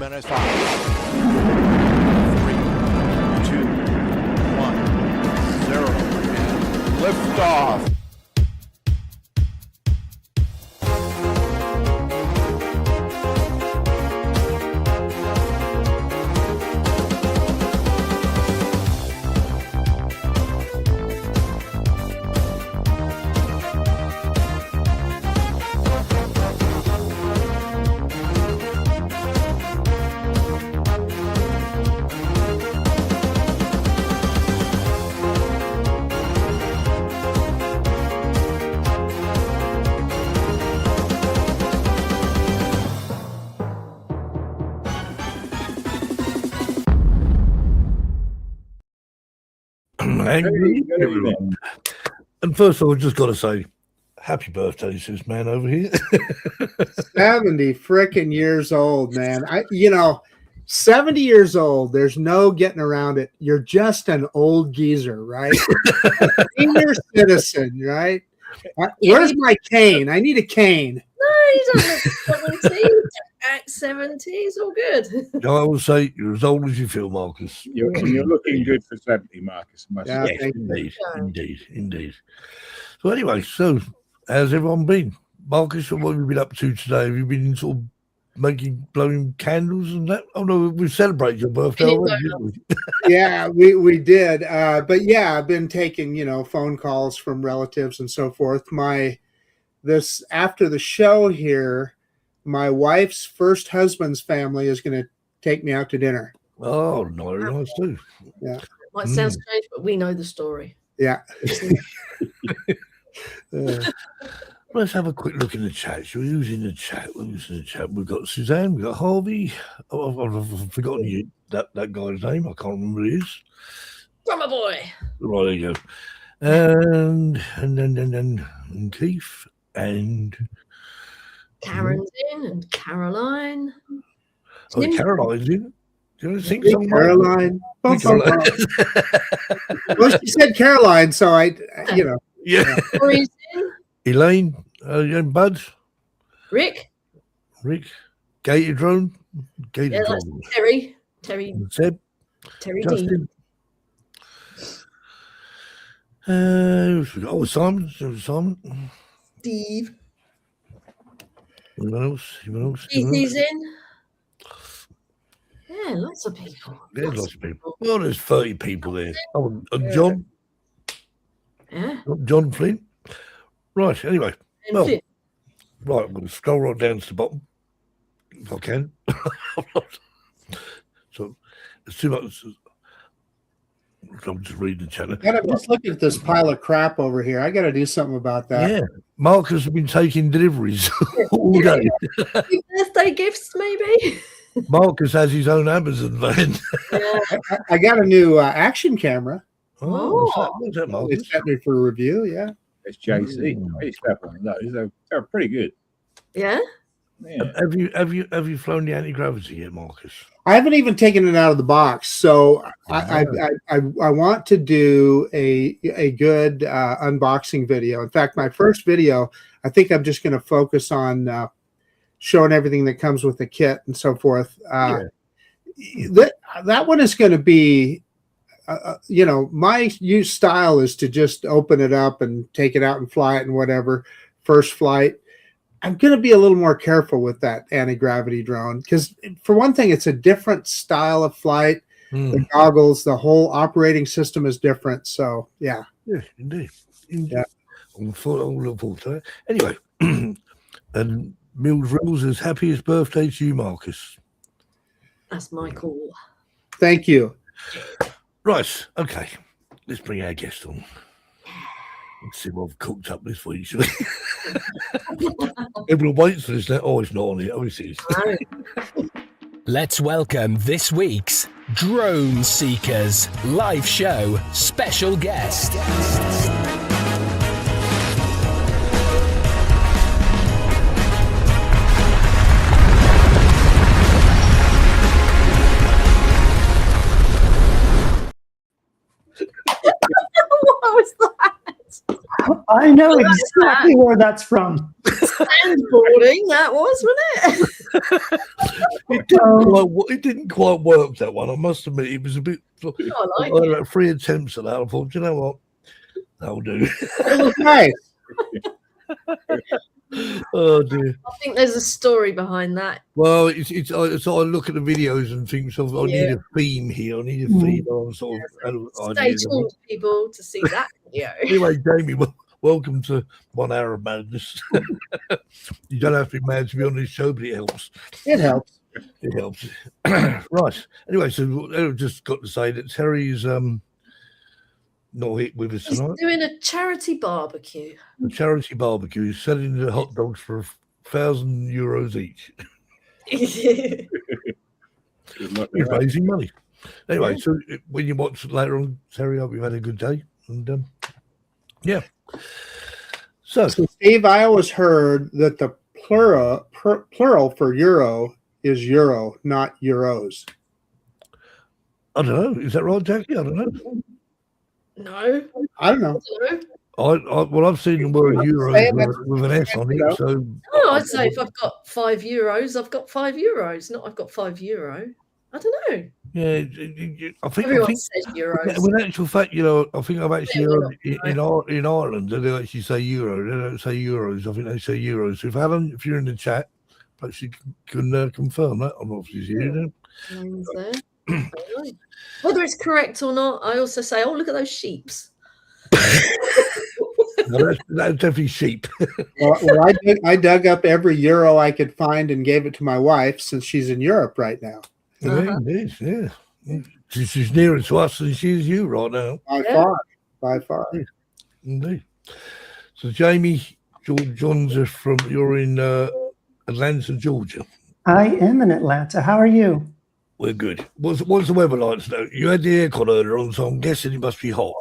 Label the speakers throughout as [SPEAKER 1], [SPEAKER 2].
[SPEAKER 1] minutes, 5, 3, 2, 1, 0, and lift off.
[SPEAKER 2] And first of all, just got to say, happy birthday to this man over here.
[SPEAKER 3] 70 freaking years old, man. 70 years old. There's no getting around it. You're just an old geezer, right? A senior citizen, right? Where's my cane? I need a cane.
[SPEAKER 4] No, you don't look 70. At 70, it's all good.
[SPEAKER 2] I will say you're as old as you feel, Marcus.
[SPEAKER 5] You're looking good for 70, Marcus.
[SPEAKER 3] Yeah,
[SPEAKER 2] Yes, indeed. So anyway, how's everyone been? Marcus, what have you been up to today? Have you been sort of blowing candles and that? Oh no, we celebrated your birthday already, didn't we?
[SPEAKER 3] Yeah, we did. But yeah, I've been taking, phone calls from relatives and so forth. After the show here, my wife's first husband's family is going to take me out to dinner.
[SPEAKER 2] Oh, nice too.
[SPEAKER 3] Yeah.
[SPEAKER 4] Might sound strange, but we know the story.
[SPEAKER 3] Yeah.
[SPEAKER 2] Let's have a quick look in the chat. Who's in the chat? We've got Suzanne, we've got Harvey. I've forgotten that guy's name. I can't remember who it is.
[SPEAKER 4] Drummer boy.
[SPEAKER 2] Right, there you go. And Keith and
[SPEAKER 4] Karen's in and Caroline.
[SPEAKER 2] Caroline's in. Do you want to sing something?
[SPEAKER 3] Caroline. Well, she said Caroline, so
[SPEAKER 2] Yeah.
[SPEAKER 4] Corey's in.
[SPEAKER 2] Elaine, Bud.
[SPEAKER 4] Rick.
[SPEAKER 2] Gator Drone.
[SPEAKER 4] Yeah, that's Terry.
[SPEAKER 2] Seb.
[SPEAKER 4] Terry
[SPEAKER 2] Justin. Simon.
[SPEAKER 4] Steve.
[SPEAKER 2] Anyone else?
[SPEAKER 4] He's in. Yeah, lots of people.
[SPEAKER 2] There's lots of people. Well, there's 30 people there. Oh, and John.
[SPEAKER 4] Yeah.
[SPEAKER 2] John Flint. Right, anyway.
[SPEAKER 4] And Flint.
[SPEAKER 2] Right, I'm going to scroll right down to the bottom, if I can. So, it's too much. I'm just reading the chat.
[SPEAKER 3] I'm just looking at this pile of crap over here. I got to do something about that.
[SPEAKER 2] Yeah, Marcus has been taking deliveries all day.
[SPEAKER 4] Birthday gifts, maybe.
[SPEAKER 2] Marcus has his own Amazon van.
[SPEAKER 3] I got a new action camera.
[SPEAKER 2] What's that, Marcus?
[SPEAKER 3] It's sent me for a review. Yeah,
[SPEAKER 5] it's JC. I used to have one of those. They're pretty good.
[SPEAKER 4] Yeah.
[SPEAKER 2] Have you flown the anti-gravity yet, Marcus?
[SPEAKER 3] I haven't even taken it out of the box, so I want to do a good unboxing video. In fact, my first video, I think I'm just going to focus on showing everything that comes with the kit and so forth. That one is going to be, my use style is to just open it up and take it out and fly it and whatever. First flight. I'm going to be a little more careful with that anti-gravity drone because, for one thing, it's a different style of flight. The goggles, the whole operating system is different. So, yeah.
[SPEAKER 2] Yeah, indeed.
[SPEAKER 3] Yeah.
[SPEAKER 2] I'm looking forward to it. Anyway, and Mills Rules is happiest birthday to you, Marcus.
[SPEAKER 4] That's my call.
[SPEAKER 3] Thank you.
[SPEAKER 2] Right. Okay. Let's bring our guest on. Let's see what I've cooked up this week. Everyone waits for this now. Oh, it's not on it. Oh, it is.
[SPEAKER 6] Let's welcome this week's Drone Seekers live show special guest.
[SPEAKER 4] What was that?
[SPEAKER 7] I know exactly where that's from.
[SPEAKER 4] Sandboarding, that was, wasn't it?
[SPEAKER 2] It didn't quite work, that one. I must admit, it was a bit.
[SPEAKER 4] Oh, I like
[SPEAKER 2] I
[SPEAKER 4] it.
[SPEAKER 2] had 3 attempts at that. I thought, you know what, that'll do.
[SPEAKER 3] It was nice.
[SPEAKER 2] Oh dear.
[SPEAKER 4] I think there's a story behind that.
[SPEAKER 2] Well, it's I look at the videos and think, sort of, I need
[SPEAKER 4] Yeah.
[SPEAKER 2] a theme here. I need a theme. I'm sort of
[SPEAKER 4] Stay
[SPEAKER 2] ideas.
[SPEAKER 4] tuned, people, to see that video.
[SPEAKER 2] Anyway, Jamie, welcome to 1 hour of madness. You don't have to be mad to be on this show, but it helps.
[SPEAKER 3] It helps.
[SPEAKER 2] It helps. Right. Anyway, so I just got to say that Terry's not here with us
[SPEAKER 4] He's
[SPEAKER 2] tonight.
[SPEAKER 4] doing a charity barbecue.
[SPEAKER 2] A charity barbecue. He's selling the hot dogs for €1,000 each.
[SPEAKER 5] Good luck
[SPEAKER 2] He's
[SPEAKER 5] with that.
[SPEAKER 2] raising money. Anyway, so when you watch it later on, Terry, I hope you've had a good day. And yeah. So
[SPEAKER 3] Steve, I always heard that the plural for euro is euro, not euros.
[SPEAKER 2] I don't know. Is that right, Jackie? I don't know.
[SPEAKER 4] No,
[SPEAKER 3] I don't know.
[SPEAKER 4] I don't know.
[SPEAKER 2] Well, I've seen the word
[SPEAKER 3] Say
[SPEAKER 2] euro
[SPEAKER 3] it,
[SPEAKER 2] with an S on it. So
[SPEAKER 4] Oh, I'd say if I've got €5, I've got €5. Not I've got €5. I don't know.
[SPEAKER 2] yeah, I think.
[SPEAKER 4] Everyone says euros.
[SPEAKER 2] Well, in actual fact, I think I've actually
[SPEAKER 4] Yeah,
[SPEAKER 2] heard in Ireland they don't actually say euro. They don't say euros. I think they say euros. So if Alan, if you're in the chat, perhaps you can confirm that. I'm not here. You know?
[SPEAKER 4] Names there. I don't know. Whether it's correct or not, I also say, oh, look at those sheeps.
[SPEAKER 2] No, that's definitely sheep.
[SPEAKER 3] Well, I dug up every euro I could find and gave it to my wife since she's in Europe right now.
[SPEAKER 2] Yeah, it is, yeah. She's nearer to us than she is you right now.
[SPEAKER 3] By far.
[SPEAKER 2] Indeed. So, Jamie, John's you're in Atlanta, Georgia.
[SPEAKER 7] I am in Atlanta. How are you?
[SPEAKER 2] We're good. What's the weather like today? You had the aircon earlier on, so I'm guessing it must be hot.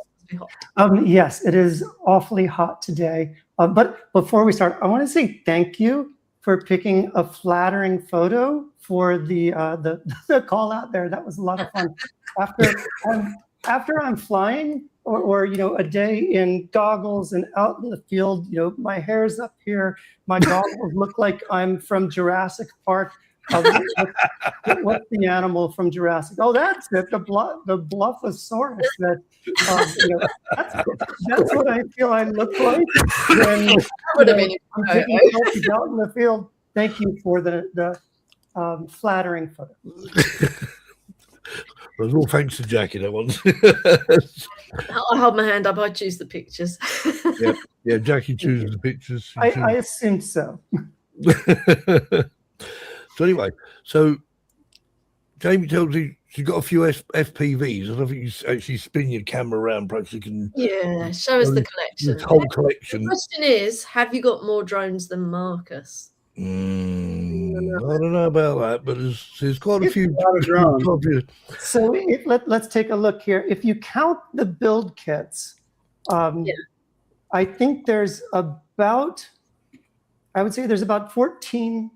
[SPEAKER 7] Yes, it is awfully hot today. But before we start, I want to say thank you for picking a flattering photo for the call out there. That was a lot of fun. After I'm flying or a day in goggles and out in the field, my hair's up here. My goggles look like I'm from Jurassic Park. What's the animal from Jurassic? Oh, that's it. The Bluffosaurus. That's what I feel I look like when I'm taking selfies out in the field. Thank you for the flattering photo.
[SPEAKER 2] Well, all thanks to Jackie, that one.
[SPEAKER 7] Oh,
[SPEAKER 4] I'll hold my hand up. I choose the pictures.
[SPEAKER 2] Yeah, Jackie chooses the pictures.
[SPEAKER 7] I assume so.
[SPEAKER 2] So anyway, Jamie tells you she's got a few FPVs. I don't think you actually spin your camera around. Perhaps you can.
[SPEAKER 4] Yeah, show us the collection.
[SPEAKER 2] This whole collection.
[SPEAKER 4] The question is, have you got more drones than Marcus?
[SPEAKER 2] I don't know about that, but there's quite a few.
[SPEAKER 7] So let's take a look here. If you count the build kits, I think there's about 14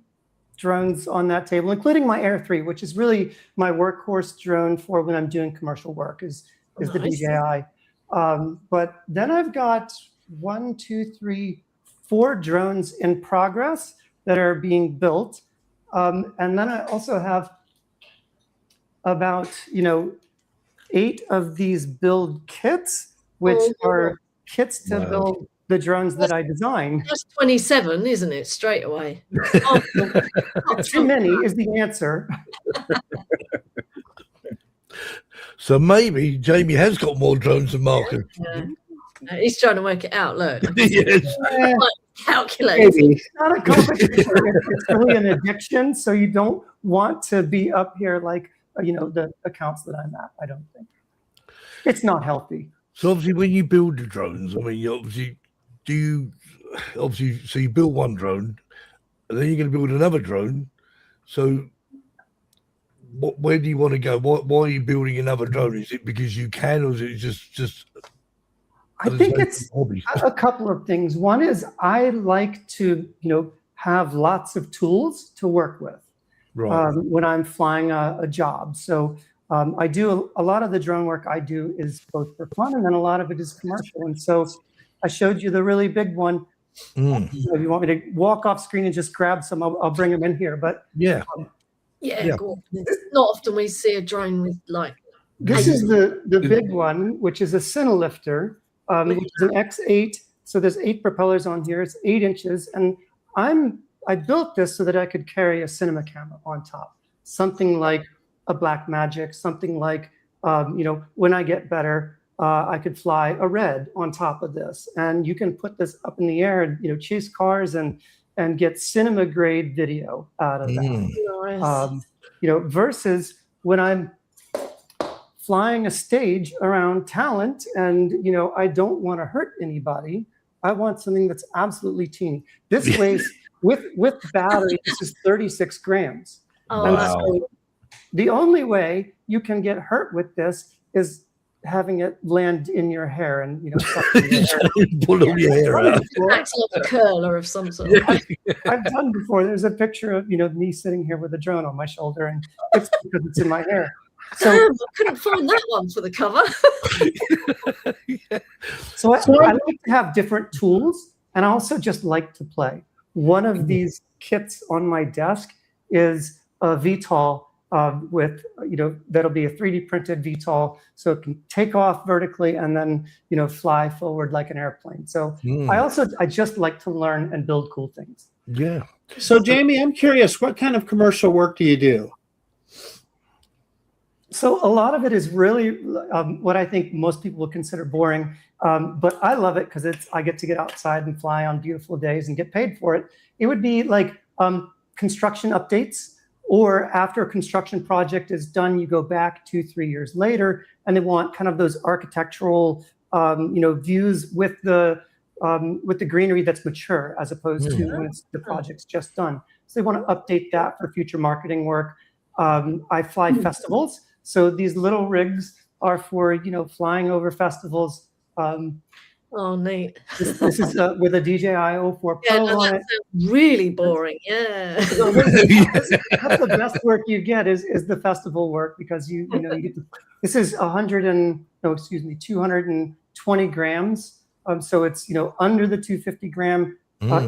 [SPEAKER 7] drones on that table, including my Air 3, which is really my workhorse drone for when I'm doing commercial work, is the DJI. But then I've got 4 drones in progress that are being built. And then I also have about, 8 of these build kits, which are kits to build the drones that I design.
[SPEAKER 4] That's 27, isn't it? Straight away.
[SPEAKER 7] Too many is the answer.
[SPEAKER 2] So maybe Jamie has got more drones than Marcus.
[SPEAKER 4] Yeah. He's trying to work it out. Look.
[SPEAKER 2] Yes.
[SPEAKER 4] Calculating.
[SPEAKER 7] It's not a competition. It's really an addiction. So you don't want to be up here like, the accounts that I'm at. I don't think. It's not healthy.
[SPEAKER 2] So obviously when you build the drones, I mean, so you build one drone and then you're going to build another drone. So where do you want to go? Why are you building another drone? Is it because you can, or is it just
[SPEAKER 7] I think it's a couple of things. One is I like to, have lots of tools to work with when I'm flying a job. So I do a lot of the drone work I do is both for fun, and then a lot of it is commercial. And so I showed you the really big one. If you want me to walk off screen and just grab some, I'll bring them in here. But
[SPEAKER 4] Yeah, go on. It's not often we see a drone with like.
[SPEAKER 7] This is the big one, which is a CineLifter, which is an X8. So there's 8 propellers on here. It's 8 inches, and I built this so that I could carry a cinema camera on top, something like a Blackmagic, something like when I get better, I could fly a Red on top of this, and you can put this up in the air and chase cars and get cinema grade video out of that.
[SPEAKER 4] Nice.
[SPEAKER 7] Versus when I'm flying a stage around talent and I don't want to hurt anybody. I want something that's absolutely teeny. This weighs with battery, this is 36 grams.
[SPEAKER 4] Oh,
[SPEAKER 7] and
[SPEAKER 4] wow.
[SPEAKER 7] So the only way you can get hurt with this is having it land in your hair and
[SPEAKER 2] pull all your hair out.
[SPEAKER 4] Acts like a curler of some sort.
[SPEAKER 7] I've done before. There's a picture of me sitting here with a drone on my shoulder, and it's because it's in my hair. So
[SPEAKER 4] I couldn't find that one for the cover.
[SPEAKER 7] So I like to have different tools, and I also just like to play. One of these kits on my desk is a VTOL with, that'll be a 3D printed VTOL, so it can take off vertically and then, fly forward like an airplane. So I just like to learn and build cool things.
[SPEAKER 2] Yeah.
[SPEAKER 3] So Jamie, I'm curious, what kind of commercial work do you do?
[SPEAKER 7] So a lot of it is really what I think most people would consider boring, but I love it because I get to get outside and fly on beautiful days and get paid for it. It would be like construction updates, or after a construction project is done, you go back 2-3 years later, and they want kind of those architectural views with the greenery that's mature as opposed to when the project's just done. So they want to update that for future marketing work. I fly festivals. So these little rigs are for, flying over festivals.
[SPEAKER 4] Oh, neat.
[SPEAKER 7] This is with a DJI 04 Pro on it.
[SPEAKER 4] Sounds really boring. Yeah.
[SPEAKER 7] That's the best work you get is the festival work, because you get this is 220 grams. So it's, under the 250 gram,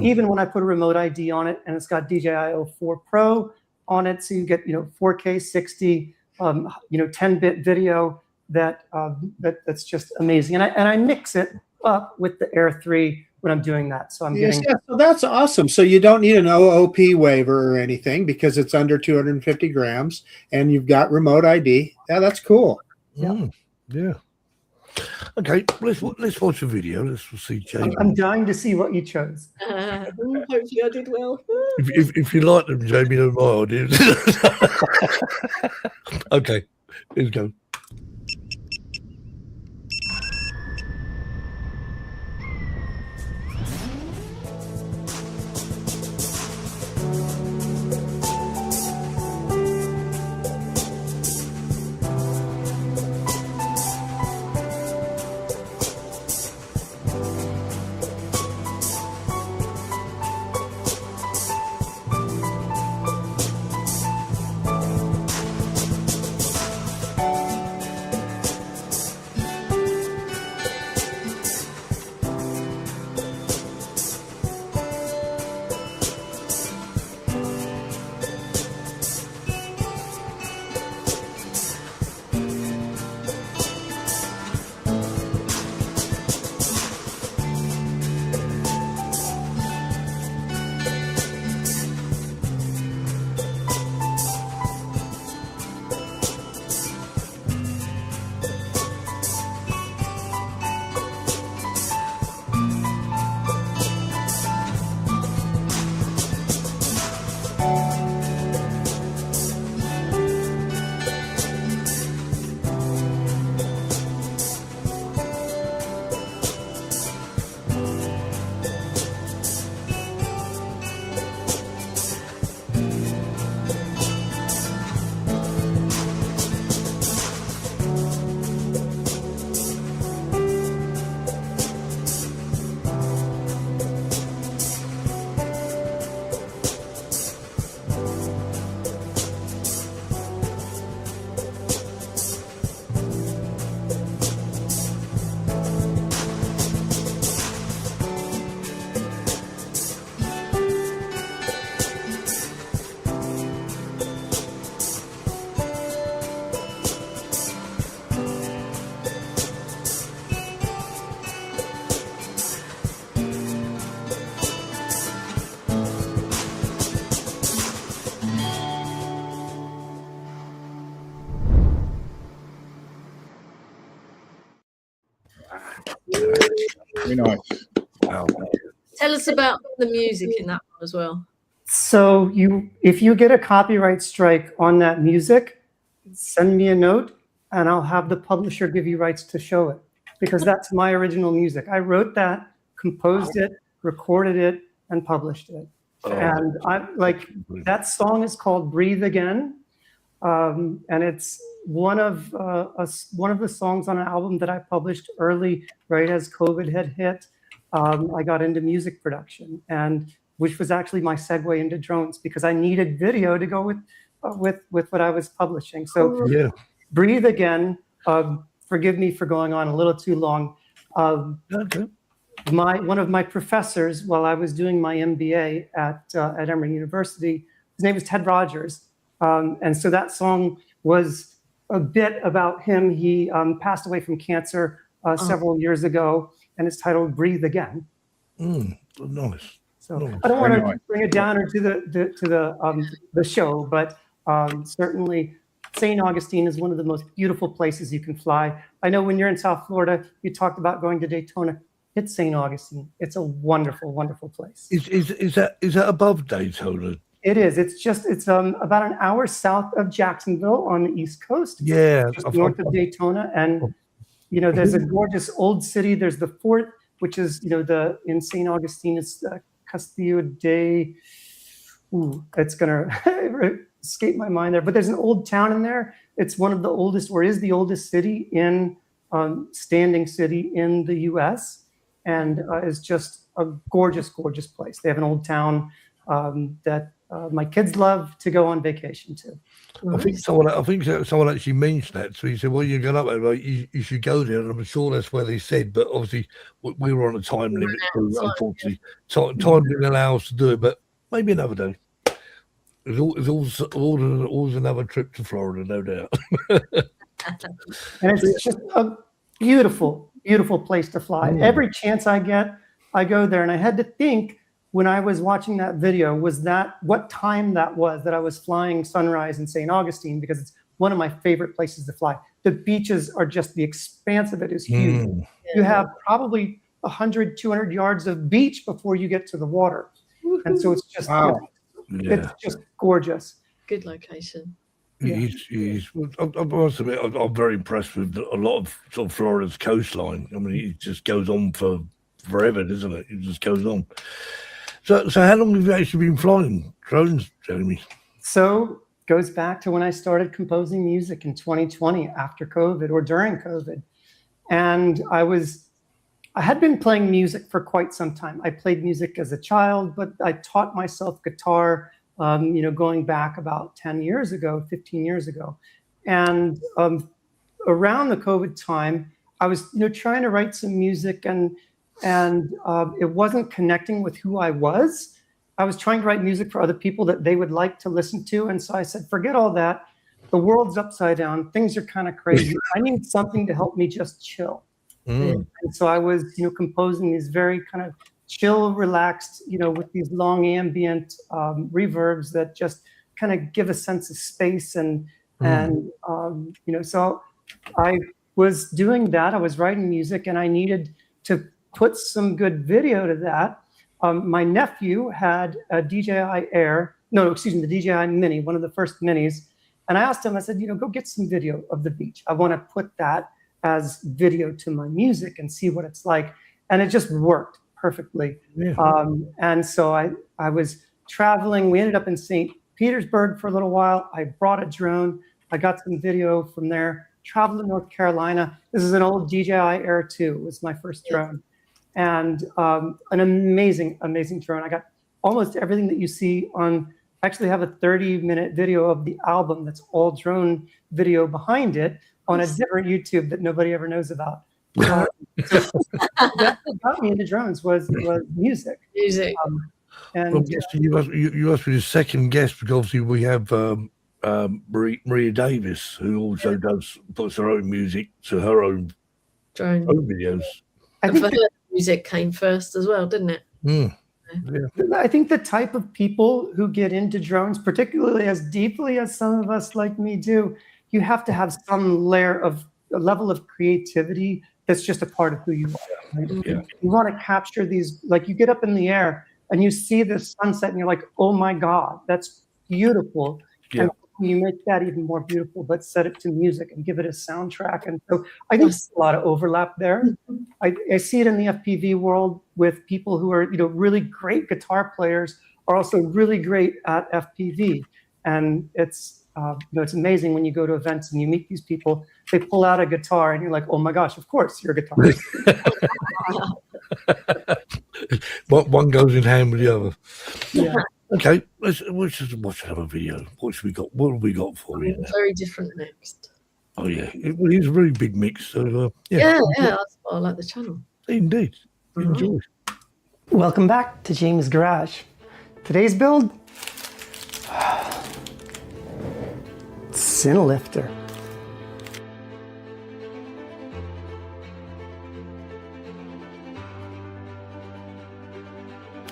[SPEAKER 7] even when I put a remote ID on it, and it's got DJI 04 Pro on it. So you get, 4K 60, 10-bit video that's just amazing. And I mix it up with the Air 3 when I'm doing that. So I'm getting.
[SPEAKER 3] Yeah, so that's awesome. So you don't need an OOP waiver or anything because it's under 250 grams and you've got remote ID. Yeah, that's cool.
[SPEAKER 2] Yeah. Okay, let's watch a video. Let's see Jamie.
[SPEAKER 7] I'm dying to see what you chose.
[SPEAKER 4] Hopefully I did well.
[SPEAKER 2] If you like them, Jamie, they're my ideas. Okay, let's go.
[SPEAKER 5] Very nice.
[SPEAKER 2] Wow.
[SPEAKER 4] Tell us about the music in that one as well.
[SPEAKER 7] So if you get a copyright strike on that music, send me a note and I'll have the publisher give you rights to show it, because that's my original music. I wrote that, composed it, recorded it, and published it. And I like that song is called "Breathe Again," and it's one of the songs on an album that I published early, right as COVID had hit. I got into music production, and which was actually my segue into drones, because I needed video to go with what I was publishing. So
[SPEAKER 2] Yeah.
[SPEAKER 7] "Breathe Again." Forgive me for going on a little too long.
[SPEAKER 2] Okay.
[SPEAKER 7] One of my professors, while I was doing my MBA at Emory University, his name was Ted Rogers, and so that song was a bit about him. He passed away from cancer several years ago, and it's titled "Breathe Again."
[SPEAKER 2] Nice.
[SPEAKER 7] So
[SPEAKER 2] Nice.
[SPEAKER 7] I don't want
[SPEAKER 5] Very
[SPEAKER 7] to
[SPEAKER 5] nice.
[SPEAKER 7] bring it down to the show, but certainly St. Augustine is one of the most beautiful places you can fly. I know when you're in South Florida, you talked about going to Daytona. It's St. Augustine. It's a wonderful, wonderful place.
[SPEAKER 2] Is that above Daytona?
[SPEAKER 7] It is. It's about an hour south of Jacksonville on the East Coast.
[SPEAKER 2] Yeah.
[SPEAKER 7] Just north of Daytona, and there's a gorgeous old city. There's the fort, which is in St. Augustine. It's Castillo de. It's gonna escape my mind there. But there's an old town in there. It's one of the oldest, or is the oldest city in standing city in the U.S. and is just a gorgeous, gorgeous place. They have an old town that my kids love to go on vacation to.
[SPEAKER 2] I think someone actually mentioned that. So he said, "Well, you're going up there, right? You should go there." And I'm sure that's where they said, but obviously we were on a time limit. So unfortunately, time didn't allow us to do it. But maybe another day. There's always another trip to Florida, no doubt.
[SPEAKER 7] And it's just a beautiful, beautiful place to fly. Every chance I get, I go there. And I had to think, when I was watching that video, was that what time that was that I was flying sunrise in St. Augustine, because it's one of my favorite places to fly. The beaches are just, the expanse of it is huge. You have probably 100, 200 yards of beach before you get to the water. And so it's just, it's just gorgeous.
[SPEAKER 4] Good location.
[SPEAKER 2] I must admit, I'm very impressed with a lot of sort of Florida's coastline. I mean, it just goes on for forever, doesn't it? It just goes on. So how long have you actually been flying drones, Jamie?
[SPEAKER 7] So goes back to when I started composing music in 2020 after COVID, or during COVID. And I had been playing music for quite some time. I played music as a child, but I taught myself guitar, going back about 10 years ago, 15 years ago. And around the COVID time, I was trying to write some music, and it wasn't connecting with who I was. I was trying to write music for other people that they would like to listen to. And so I said, forget all that. The world's upside down. Things are kind of crazy. I need something to help me just chill. And so I was, composing these very kind of chill, relaxed, with these long ambient reverbs that just kind of give a sense of space. And so I was doing that. I was writing music, and I needed to put some good video to that. My nephew had a DJI the DJI Mini, one of the first minis. And I asked him, I said, go get some video of the beach. I want to put that as video to my music and see what it's like. And it just worked perfectly. And so I was traveling. We ended up in St. Petersburg for a little while. I brought a drone. I got some video from there, traveled to North Carolina. This is an old DJI Air 2. It was my first drone. And an amazing, amazing drone. I got almost everything that you see on, actually have a 30-minute video of the album that's all drone video behind it on a different YouTube that nobody ever knows about. That's what got me into drones was music.
[SPEAKER 2] And you must be the second guest, because obviously we have Maria Davis, who also puts her own music to her own videos.
[SPEAKER 4] I think the music came first as well, didn't it?
[SPEAKER 7] I think the type of people who get into drones, particularly as deeply as some of us like me do, you have to have some level of creativity that's just a part of who you are. Right?
[SPEAKER 2] Yeah.
[SPEAKER 7] You want to capture these, like you get up in the air and you see this sunset and you're like, oh my God, that's beautiful.
[SPEAKER 2] Yeah.
[SPEAKER 7] And you make that even more beautiful, but set it to music and give it a soundtrack. And so I think there's a lot of overlap there. I see it in the FPV world with people who are, really great guitar players are also really great at FPV. And it's, it's amazing when you go to events and you meet these people, they pull out a guitar and you're like, oh my gosh, of course you're a guitarist.
[SPEAKER 2] One goes in hand with the other.
[SPEAKER 7] Yeah.
[SPEAKER 2] Okay, let's just watch another video. What have we got for you now?
[SPEAKER 4] Very different next.
[SPEAKER 2] Oh yeah, it's a really big mix. So
[SPEAKER 4] Yeah, that's why I like the channel.
[SPEAKER 2] Indeed, enjoy.
[SPEAKER 7] Welcome back to Jamie's Garage. Today's build, CineLifter.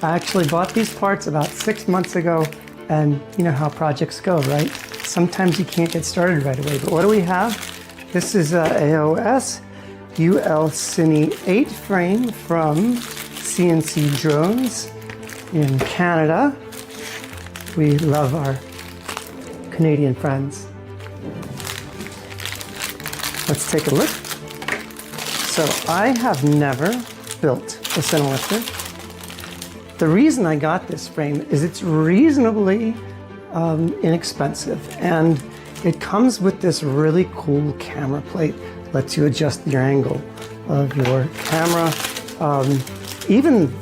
[SPEAKER 7] I actually bought these parts about 6 months ago, and you know how projects go, right? Sometimes you can't get started right away, but what do we have? This is a AOS UL Cine 8 frame from CNC Drones in Canada. We love our Canadian friends. Let's take a look. So I have never built a CineLifter. The reason I got this frame is it's reasonably inexpensive, and it comes with this really cool camera plate. Lets you adjust your angle of your camera. Even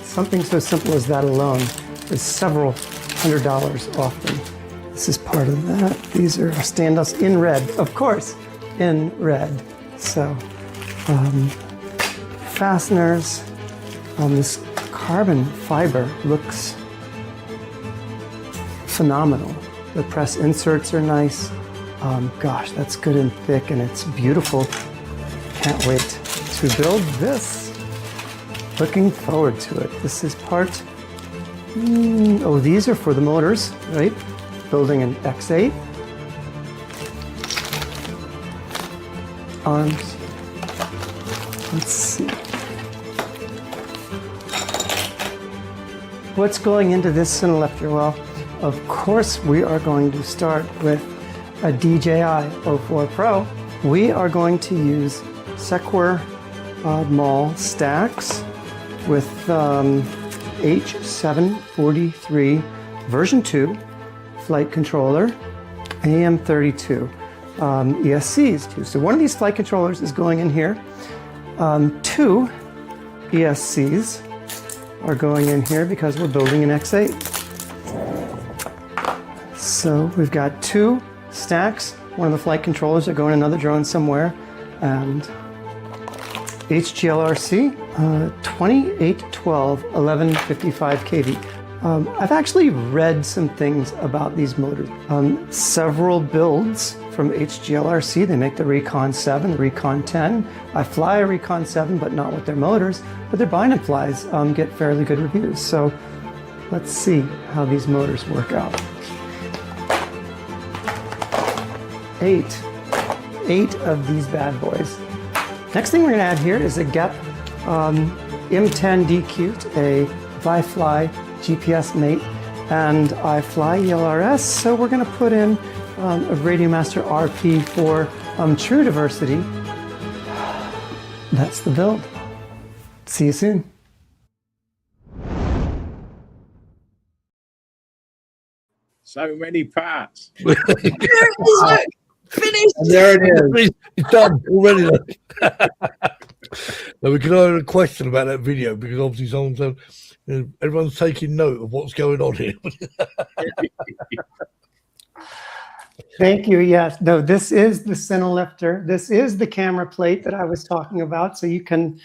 [SPEAKER 7] something so simple as that alone is several $100 often. This is part of that. These are standoffs in red, of course, in red. So fasteners. This carbon fiber looks phenomenal. The press inserts are nice. Gosh, that's good and thick, and it's beautiful. Can't wait to build this. Looking forward to it. This is part, oh, these are for the motors, right? Building an X8. Arms. Let's see. What's going into this CineLifter? Well, of course, we are going to start with a DJI 04 Pro. We are going to use Sequer Mall stacks with H743 version 2 flight controller, AM32 ESCs too. So one of these flight controllers is going in here. 2 ESCs are going in here because we're building an X8. So we've got 2 stacks. One of the flight controllers are going in another drone somewhere, and HGLRC 2812 1155 kV. I've actually read some things about these motors. Several builds from HGLRC. They make the Recon 7, the Recon 10. I fly a Recon 7, but not with their motors, but their bind and flies get fairly good reviews. So let's see how these motors work out. 8 of these bad boys. Next thing we're going to add here is a GEP M10 DQ, a iFly GPS mate, and iFly ELRS. So we're going to put in a Radiomaster RP for true diversity. That's the build. See you soon.
[SPEAKER 5] So many parts.
[SPEAKER 4] Finished.
[SPEAKER 3] And there it is.
[SPEAKER 2] It's done already. Now we can have a question about that video, because obviously everyone's taking note of what's going on here.
[SPEAKER 7] Thank you. Yes. No, this is the CineLifter. This is the camera plate that I was talking about. So you can,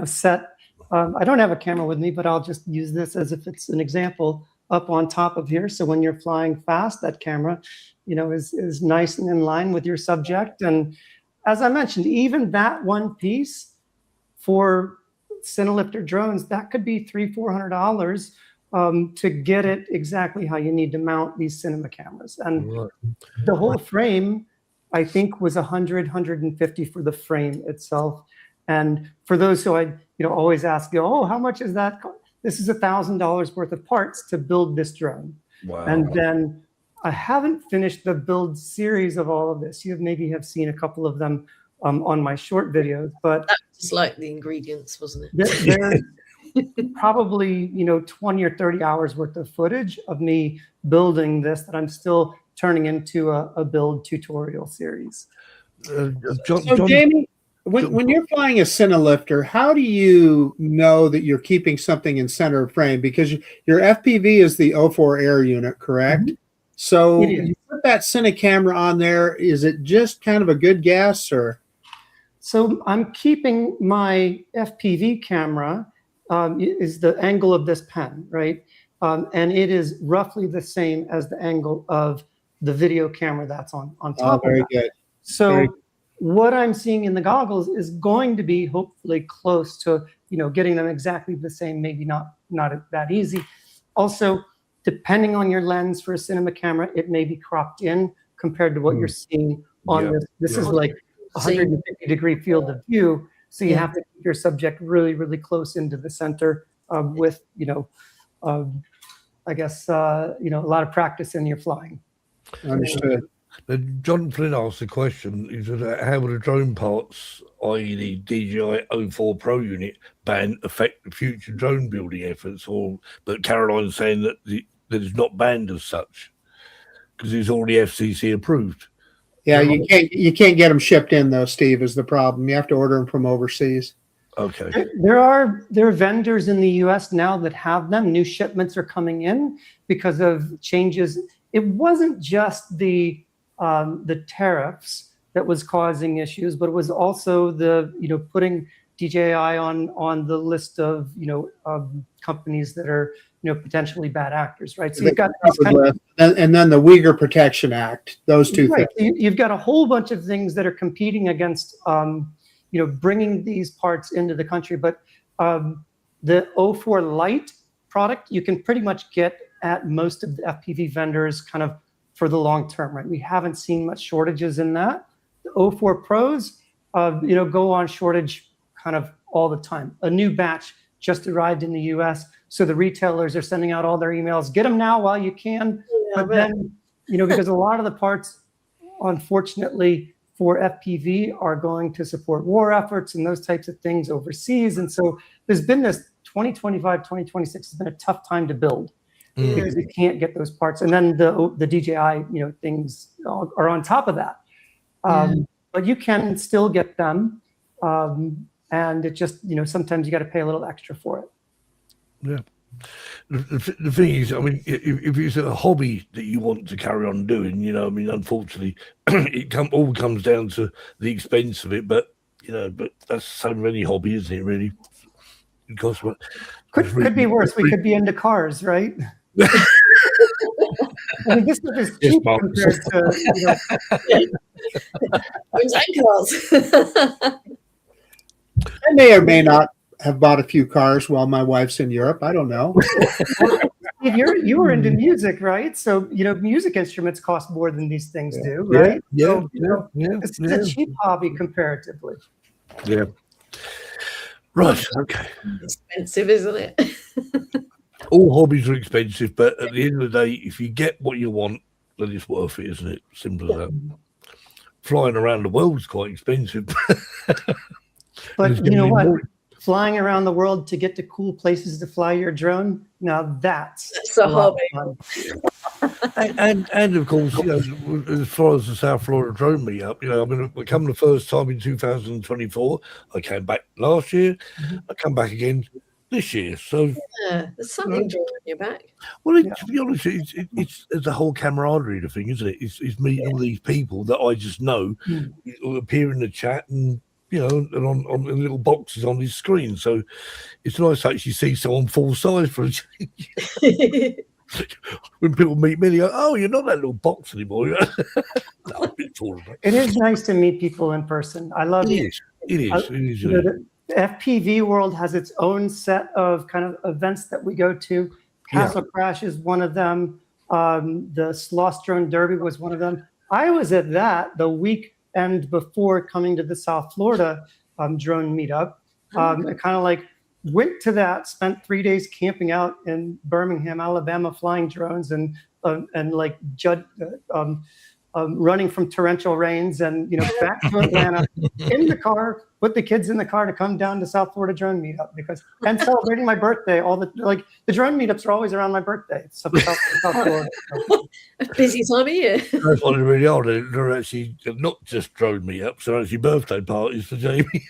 [SPEAKER 7] set. I don't have a camera with me, but I'll just use this as if it's an example up on top of here. So when you're flying fast, that camera, is nice and in line with your subject. And as I mentioned, even that one piece for CineLifter drones, that could be $300-400 to get it exactly how you need to mount these cinema cameras. And the whole frame, I think, was $100-150 for the frame itself. And for those who I always ask, oh, how much is that? This is $1,000 worth of parts to build this drone.
[SPEAKER 2] Wow.
[SPEAKER 7] And then I haven't finished the build series of all of this. You maybe have seen a couple of them on my short videos, but
[SPEAKER 4] that was just like the ingredients, wasn't it?
[SPEAKER 7] There's probably 20 or 30 hours worth of footage of me building this that I'm still turning into a build tutorial series.
[SPEAKER 3] So Jamie, when you're flying a CineLifter, how do you know that you're keeping something in center of frame? Because your FPV is the 04 Air unit, correct? Mm-hmm. So when you put that Cine camera on there, is it just kind of a good guess, or?
[SPEAKER 7] So I'm keeping my FPV camera is the angle of this pen, right? And it is roughly the same as the angle of the video camera that's on top of that.
[SPEAKER 3] Good.
[SPEAKER 7] So what I'm seeing in the goggles is going to be hopefully close to, getting them exactly the same, maybe not that easy. Also, depending on your lens for a cinema camera, it may be cropped in compared to what you're seeing on this. This is like 150-degree field of view. So you have to keep your subject really, really close into the center with, I guess, a lot of practice in your flying.
[SPEAKER 3] Understood.
[SPEAKER 2] John Flynn asked the question, he said, how will the drone parts, i.e. the DJI 04 Pro unit ban affect the future drone building efforts? But Caroline's saying that it's not banned as such because it's already FCC approved.
[SPEAKER 3] Yeah, you can't get them shipped in though, Steve, is the problem. You have to order them from overseas.
[SPEAKER 2] Okay.
[SPEAKER 7] There are vendors in the US now that have them. New shipments are coming in because of changes. It wasn't just the tariffs that was causing issues, but it was also the putting DJI on the list of companies that are potentially bad actors, right? So you've got
[SPEAKER 3] and then the Uyghur Protection Act, those two things.
[SPEAKER 7] You've got a whole bunch of things that are competing against bringing these parts into the country. But the 04 Lite product you can pretty much get at most of the FPV vendors kind of for the long term, right? We haven't seen much shortages in that. The 04 Pros, go on shortage kind of all the time. A new batch just arrived in the US, so the retailers are sending out all their emails. Get them now while you can. But then, because a lot of the parts, unfortunately, for FPV are going to support war efforts and those types of things overseas. And so there's been this 2025, 2026 has been a tough time to build because you can't get those parts. And then the DJI, things are on top of that. But you can still get them. And it just, sometimes you got to pay a little extra for it.
[SPEAKER 2] Yeah. The thing is, I mean, if it's a hobby that you want to carry on doing, unfortunately, it all comes down to the expense of it. But but that's so many hobbies, isn't it? Really, it costs what?
[SPEAKER 7] Could be worse. We could be into cars, right? I mean, this stuff is cheap compared to
[SPEAKER 4] cars.
[SPEAKER 3] I may or may not have bought a few cars while my wife's in Europe. I don't know.
[SPEAKER 7] You were into music, right? So, music instruments cost more than these things do, right?
[SPEAKER 2] Yeah.
[SPEAKER 7] It's a cheap hobby comparatively.
[SPEAKER 2] Yeah. Right. Okay.
[SPEAKER 4] Expensive, isn't it?
[SPEAKER 2] All hobbies are expensive, but at the end of the day, if you get what you want, then it's worth it, isn't it? Simple as that. Flying around the world is quite expensive.
[SPEAKER 7] But you know what? Flying around the world to get to cool places to fly your drone, now that's
[SPEAKER 4] a hobby.
[SPEAKER 2] And of course, as far as the South Florida drone meetup, we come the first time in 2024. I came back last year. I come back again this year. So
[SPEAKER 4] there's something drawing you back.
[SPEAKER 2] Well, to be honest, it's the whole camaraderie the thing, isn't it? It's meeting all these people that I just know who appear in the chat and and on the little boxes on his screen. So it's nice to actually see someone full size for a change. When people meet me, they go, "Oh, you're not that little box anymore." No, I'm a bit taller.
[SPEAKER 7] It is nice to meet people in person. I love it.
[SPEAKER 2] It is.
[SPEAKER 7] The FPV world has its own set of kind of events that we go to. Castle Crash is one of them. The Sloss Drone Derby was one of them. I was at that the weekend before coming to the South Florida drone meetup. I kind of like went to that, spent 3 days camping out in Birmingham, Alabama, flying drones and like running from torrential rains, and back to Atlanta in the car, put the kids in the car to come down to South Florida Drone Meetup and celebrating my birthday. The drone meetups are always around my birthday. South Florida.
[SPEAKER 4] Busy time of year.
[SPEAKER 2] That's what they really are. They're actually not just drone meetups; they're actually birthday parties for Jamie.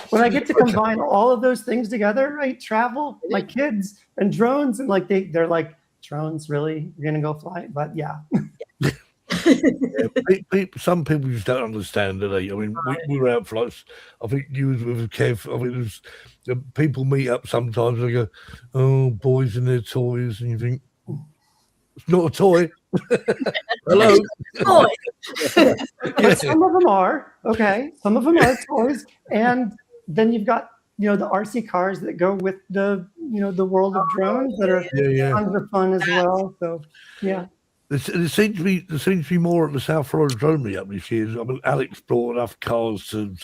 [SPEAKER 7] When I get to combine all of those things together, right? Travel, my kids, and drones, and like they're like, drones, really? You're gonna go fly? But yeah.
[SPEAKER 2] Some people just don't understand, do they? I mean, we were out flights. I think you was with Kev. I mean, there's people meet up sometimes. They go, "Oh, boys and their toys," and you think, "It's not a toy." Hello.
[SPEAKER 7] But some of them are okay. Some of them are toys, and then you've got the RC cars that go with the the world of drones that are tons of fun as well. So yeah.
[SPEAKER 2] There seems to be more at the South Florida Drone Meetup this year. I mean, Alex brought enough cars to.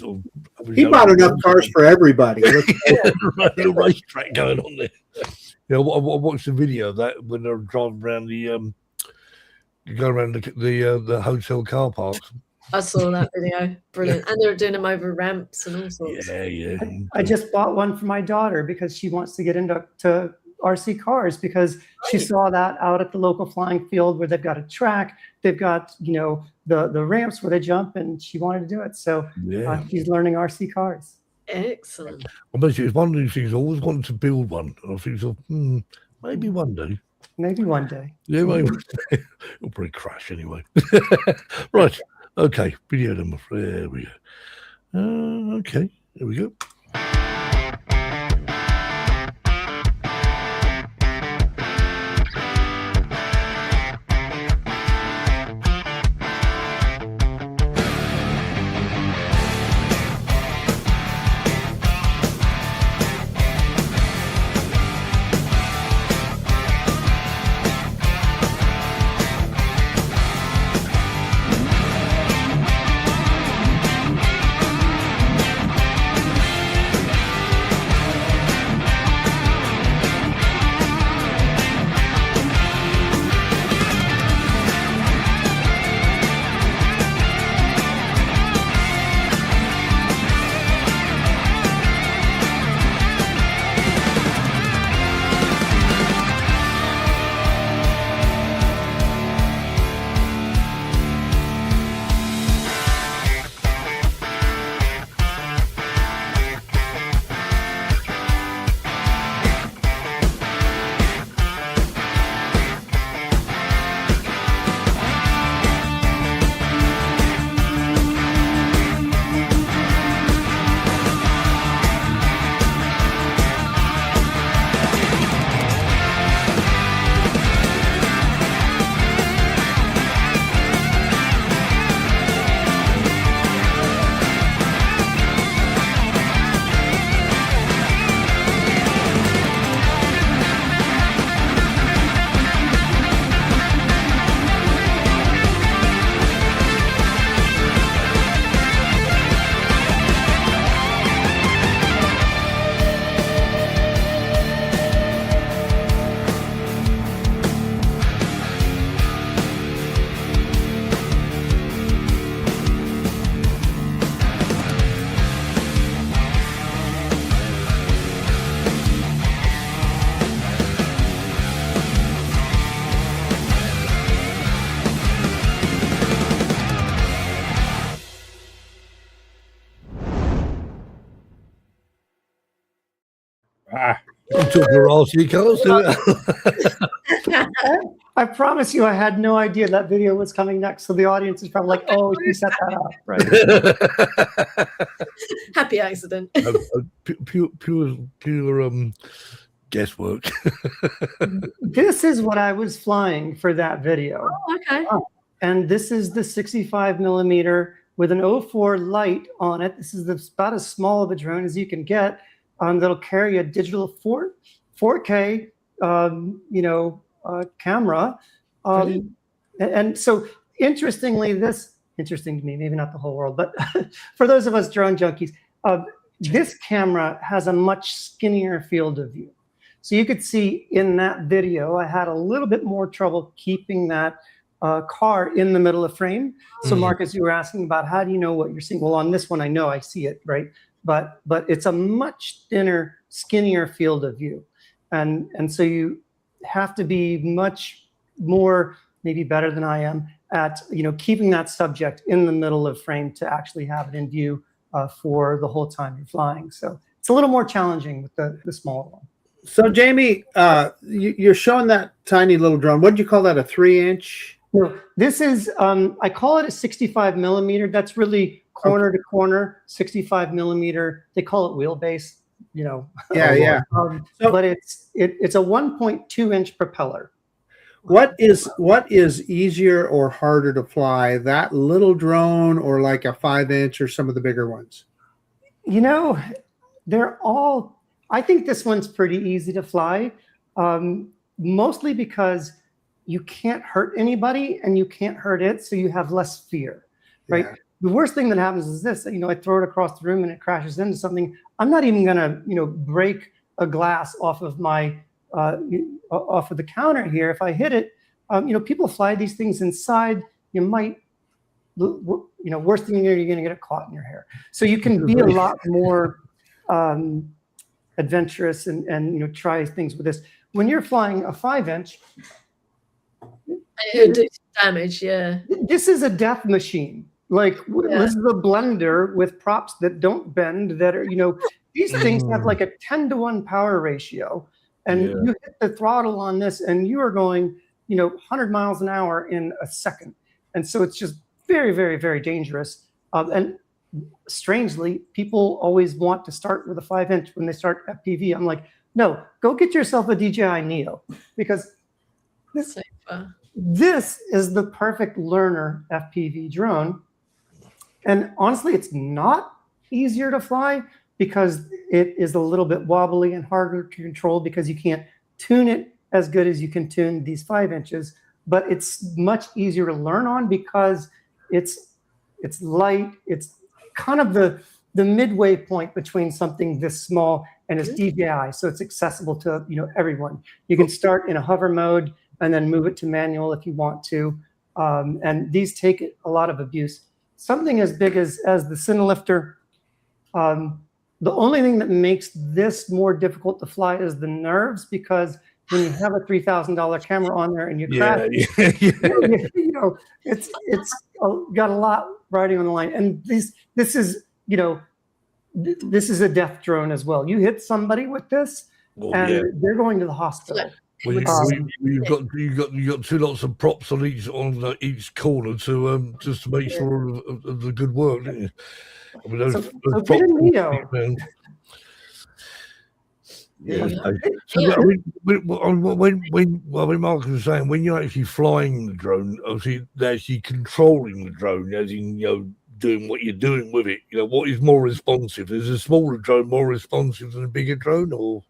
[SPEAKER 3] He bought enough cars for everybody.
[SPEAKER 2] A racetrack going on there. I watched the video of that when they're driving around the the hotel car parks.
[SPEAKER 4] I saw that video. Brilliant. And they were doing them over ramps and all sorts.
[SPEAKER 2] Yeah.
[SPEAKER 7] I just bought one for my daughter because she wants to get into RC cars, because she saw that out at the local flying field where they've got a track, they've got the ramps where they jump, and she wanted to do it. So she's learning RC cars.
[SPEAKER 4] Excellent.
[SPEAKER 2] Well, basically, it's one of these things. I always wanted to build one, and I think maybe one day.
[SPEAKER 7] Maybe one day.
[SPEAKER 2] Yeah, maybe. It'll probably crash anyway. Right. Okay. Video number. There we go. Okay. There we go. took her all she goes to.
[SPEAKER 7] I promise you, I had no idea that video was coming next. So the audience is probably like, "Oh, she set that up, right?"
[SPEAKER 4] Happy accident.
[SPEAKER 2] Pure guesswork.
[SPEAKER 7] This is what I was flying for that video.
[SPEAKER 4] Oh, okay.
[SPEAKER 7] And this is the 65 millimeter with an 04 Lite on it. This is about as small of a drone as you can get. That'll carry a digital 4K, camera. And so, interestingly, this interesting to me. Maybe not the whole world, but for those of us drone junkies, this camera has a much skinnier field of view. So you could see in that video, I had a little bit more trouble keeping that car in the middle of frame. So Marcus, you were asking about how do you know what you're seeing? Well, on this one, I know I see it, right? But it's a much thinner, skinnier field of view. And so you have to be much more, maybe better than I am, at keeping that subject in the middle of frame to actually have it in view for the whole time you're flying. So it's a little more challenging with the smaller one.
[SPEAKER 3] So Jamie, you're showing that tiny little drone. What did you call that? A 3-inch?
[SPEAKER 7] No, this is I call it a 65 millimeter. That's really corner to corner, 65 millimeter. They call it wheelbase.
[SPEAKER 3] Yeah.
[SPEAKER 7] But it's a 1.2 inch propeller.
[SPEAKER 3] What is easier or harder to fly, that little drone or like a 5-inch or some of the bigger ones?
[SPEAKER 7] They're all. I think this one's pretty easy to fly, mostly because you can't hurt anybody and you can't hurt it, so you have less fear, right? Yeah. The worst thing that happens is this: I throw it across the room and it crashes into something. I'm not even gonna, break a glass off of my off of the counter here. If I hit it, people fly these things inside. You might, worst thing you're gonna get it caught in your hair. So you can be a lot more adventurous and try things with this. When you're flying a 5-inch,
[SPEAKER 4] it does damage. Yeah,
[SPEAKER 7] this is a death machine. Like this is a blender with props that don't bend. That are these things have like a 10-to-1 power ratio, and you hit the throttle on this, and you are going 100 miles an hour in a second, and so it's just very, very, very dangerous. And strangely, people always want to start with a 5-inch when they start FPV. I'm like, no, go get yourself a DJI Neo, because this is the perfect learner FPV drone. And honestly, it's not easier to fly because it is a little bit wobbly and harder to control because you can't tune it as good as you can tune these 5 inches. But it's much easier to learn on because it's light. It's kind of the midway point between something this small and it's DJI, so it's accessible to everyone. You can start in a hover mode and then move it to manual if you want to. And these take a lot of abuse. Something as big as the CineLifter, the only thing that makes this more difficult to fly is the nerves, because when you have a $3,000 camera on there and you crash, it's got a lot riding on the line. And this is a death drone as well. You hit somebody with this, they're going to the hospital.
[SPEAKER 2] Well, you've got two lots of props on each corner to just to make sure of the good work, didn't you? I mean, those
[SPEAKER 7] get a Neo.
[SPEAKER 2] When Mark was saying, when you're actually flying the drone, obviously they're actually controlling the drone, as in doing what you're doing with it. What is more responsive? Is a smaller drone more responsive than a bigger drone, or?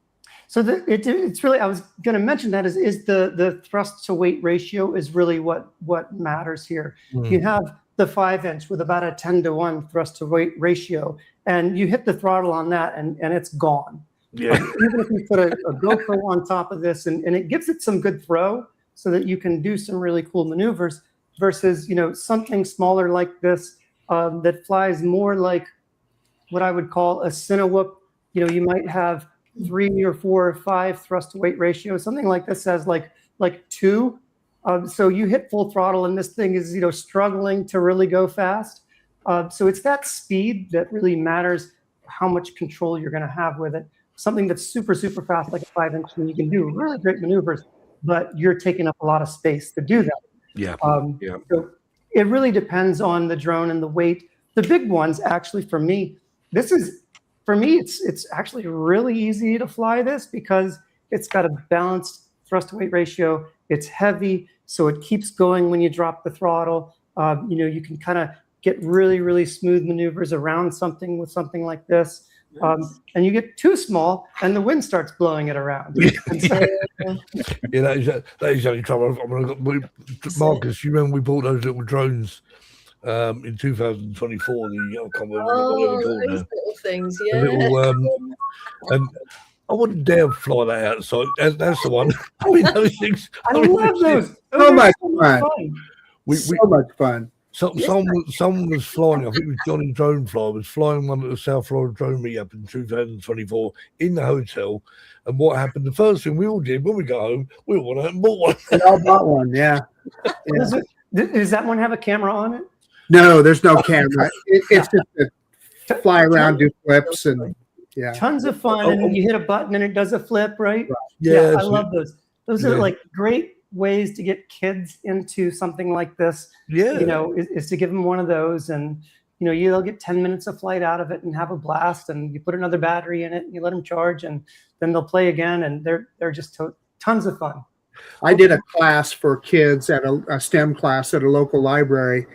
[SPEAKER 7] So it's really, I was going to mention that is the thrust to weight ratio is really what matters here. You have the 5-inch with about a 10-to-1 thrust to weight ratio, and you hit the throttle on that and it's gone. Yeah. Even if you put a GoPro on top of this and it gives it some good throw so that you can do some really cool maneuvers versus, something smaller like this that flies more like what I would call a CineWhoop. You might have 3 or 4 or 5 thrust to weight ratio. Something like this has like 2. So you hit full throttle and this thing is struggling to really go fast. So it's that speed that really matters, how much control you're going to have with it. Something that's super, super fast like a 5-inch, and you can do really great maneuvers, but you're taking up a lot of space to do that.
[SPEAKER 2] Yeah.
[SPEAKER 7] So it really depends on the drone and the weight. The big ones, actually, for me, it's actually really easy to fly this because it's got a balanced thrust to weight ratio. It's heavy, so it keeps going when you drop the throttle. You can kind of get really, really smooth maneuvers around something with something like this. And you get too small and the wind starts blowing it around.
[SPEAKER 2] That is the only trouble. Marcus, you remember we bought those little drones in 2024. I can't remember what
[SPEAKER 4] Oh,
[SPEAKER 2] they were called
[SPEAKER 4] those
[SPEAKER 2] now.
[SPEAKER 4] little things,
[SPEAKER 2] A
[SPEAKER 4] yeah.
[SPEAKER 2] little, and I wouldn't dare fly that outside. That's the one. I mean, those things.
[SPEAKER 7] I love those.
[SPEAKER 3] So much fun.
[SPEAKER 2] So
[SPEAKER 3] much fun.
[SPEAKER 2] Someone was flying. I think it was Johnny Drone Fly was flying one at the South Florida Drone Meetup in 2024 in the hotel. And what happened? The first thing we all did when we got home, we all went out and bought one.
[SPEAKER 3] We all bought one. Yeah.
[SPEAKER 7] Does that one have a camera on it?
[SPEAKER 3] No, there's no camera. It's just a fly around, do flips, and yeah,
[SPEAKER 7] tons of fun. And then you hit a button and it does a flip, right?
[SPEAKER 2] Yeah,
[SPEAKER 7] I love those. Those are like great ways to get kids into something like this.
[SPEAKER 2] Yeah,
[SPEAKER 7] is to give them one of those, and you'll get 10 minutes of flight out of it and have a blast. And you put another battery in it and you let them charge, and then they'll play again, and they're just tons of fun.
[SPEAKER 3] I did a class for kids at a STEM class at a local library.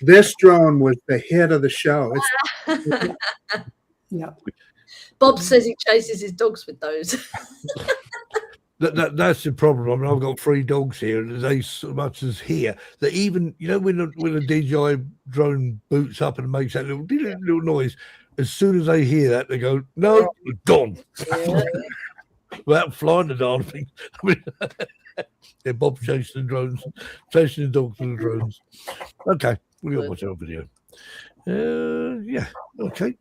[SPEAKER 3] This drone was the hit of the show.
[SPEAKER 7] Yeah.
[SPEAKER 4] Bob says he chases his dogs with those.
[SPEAKER 2] That's the problem. I mean, I've got 3 dogs here, and they so much as here that even when a DJI drone boots up and makes that little noise, as soon as they hear that, they go, "No, you're gone."
[SPEAKER 4] Yeah.
[SPEAKER 2] Without flying the darn thing. I mean, yeah, Bob chasing the drones, chasing the dogs with the drones. Okay, we got watch our video. Yeah, okay.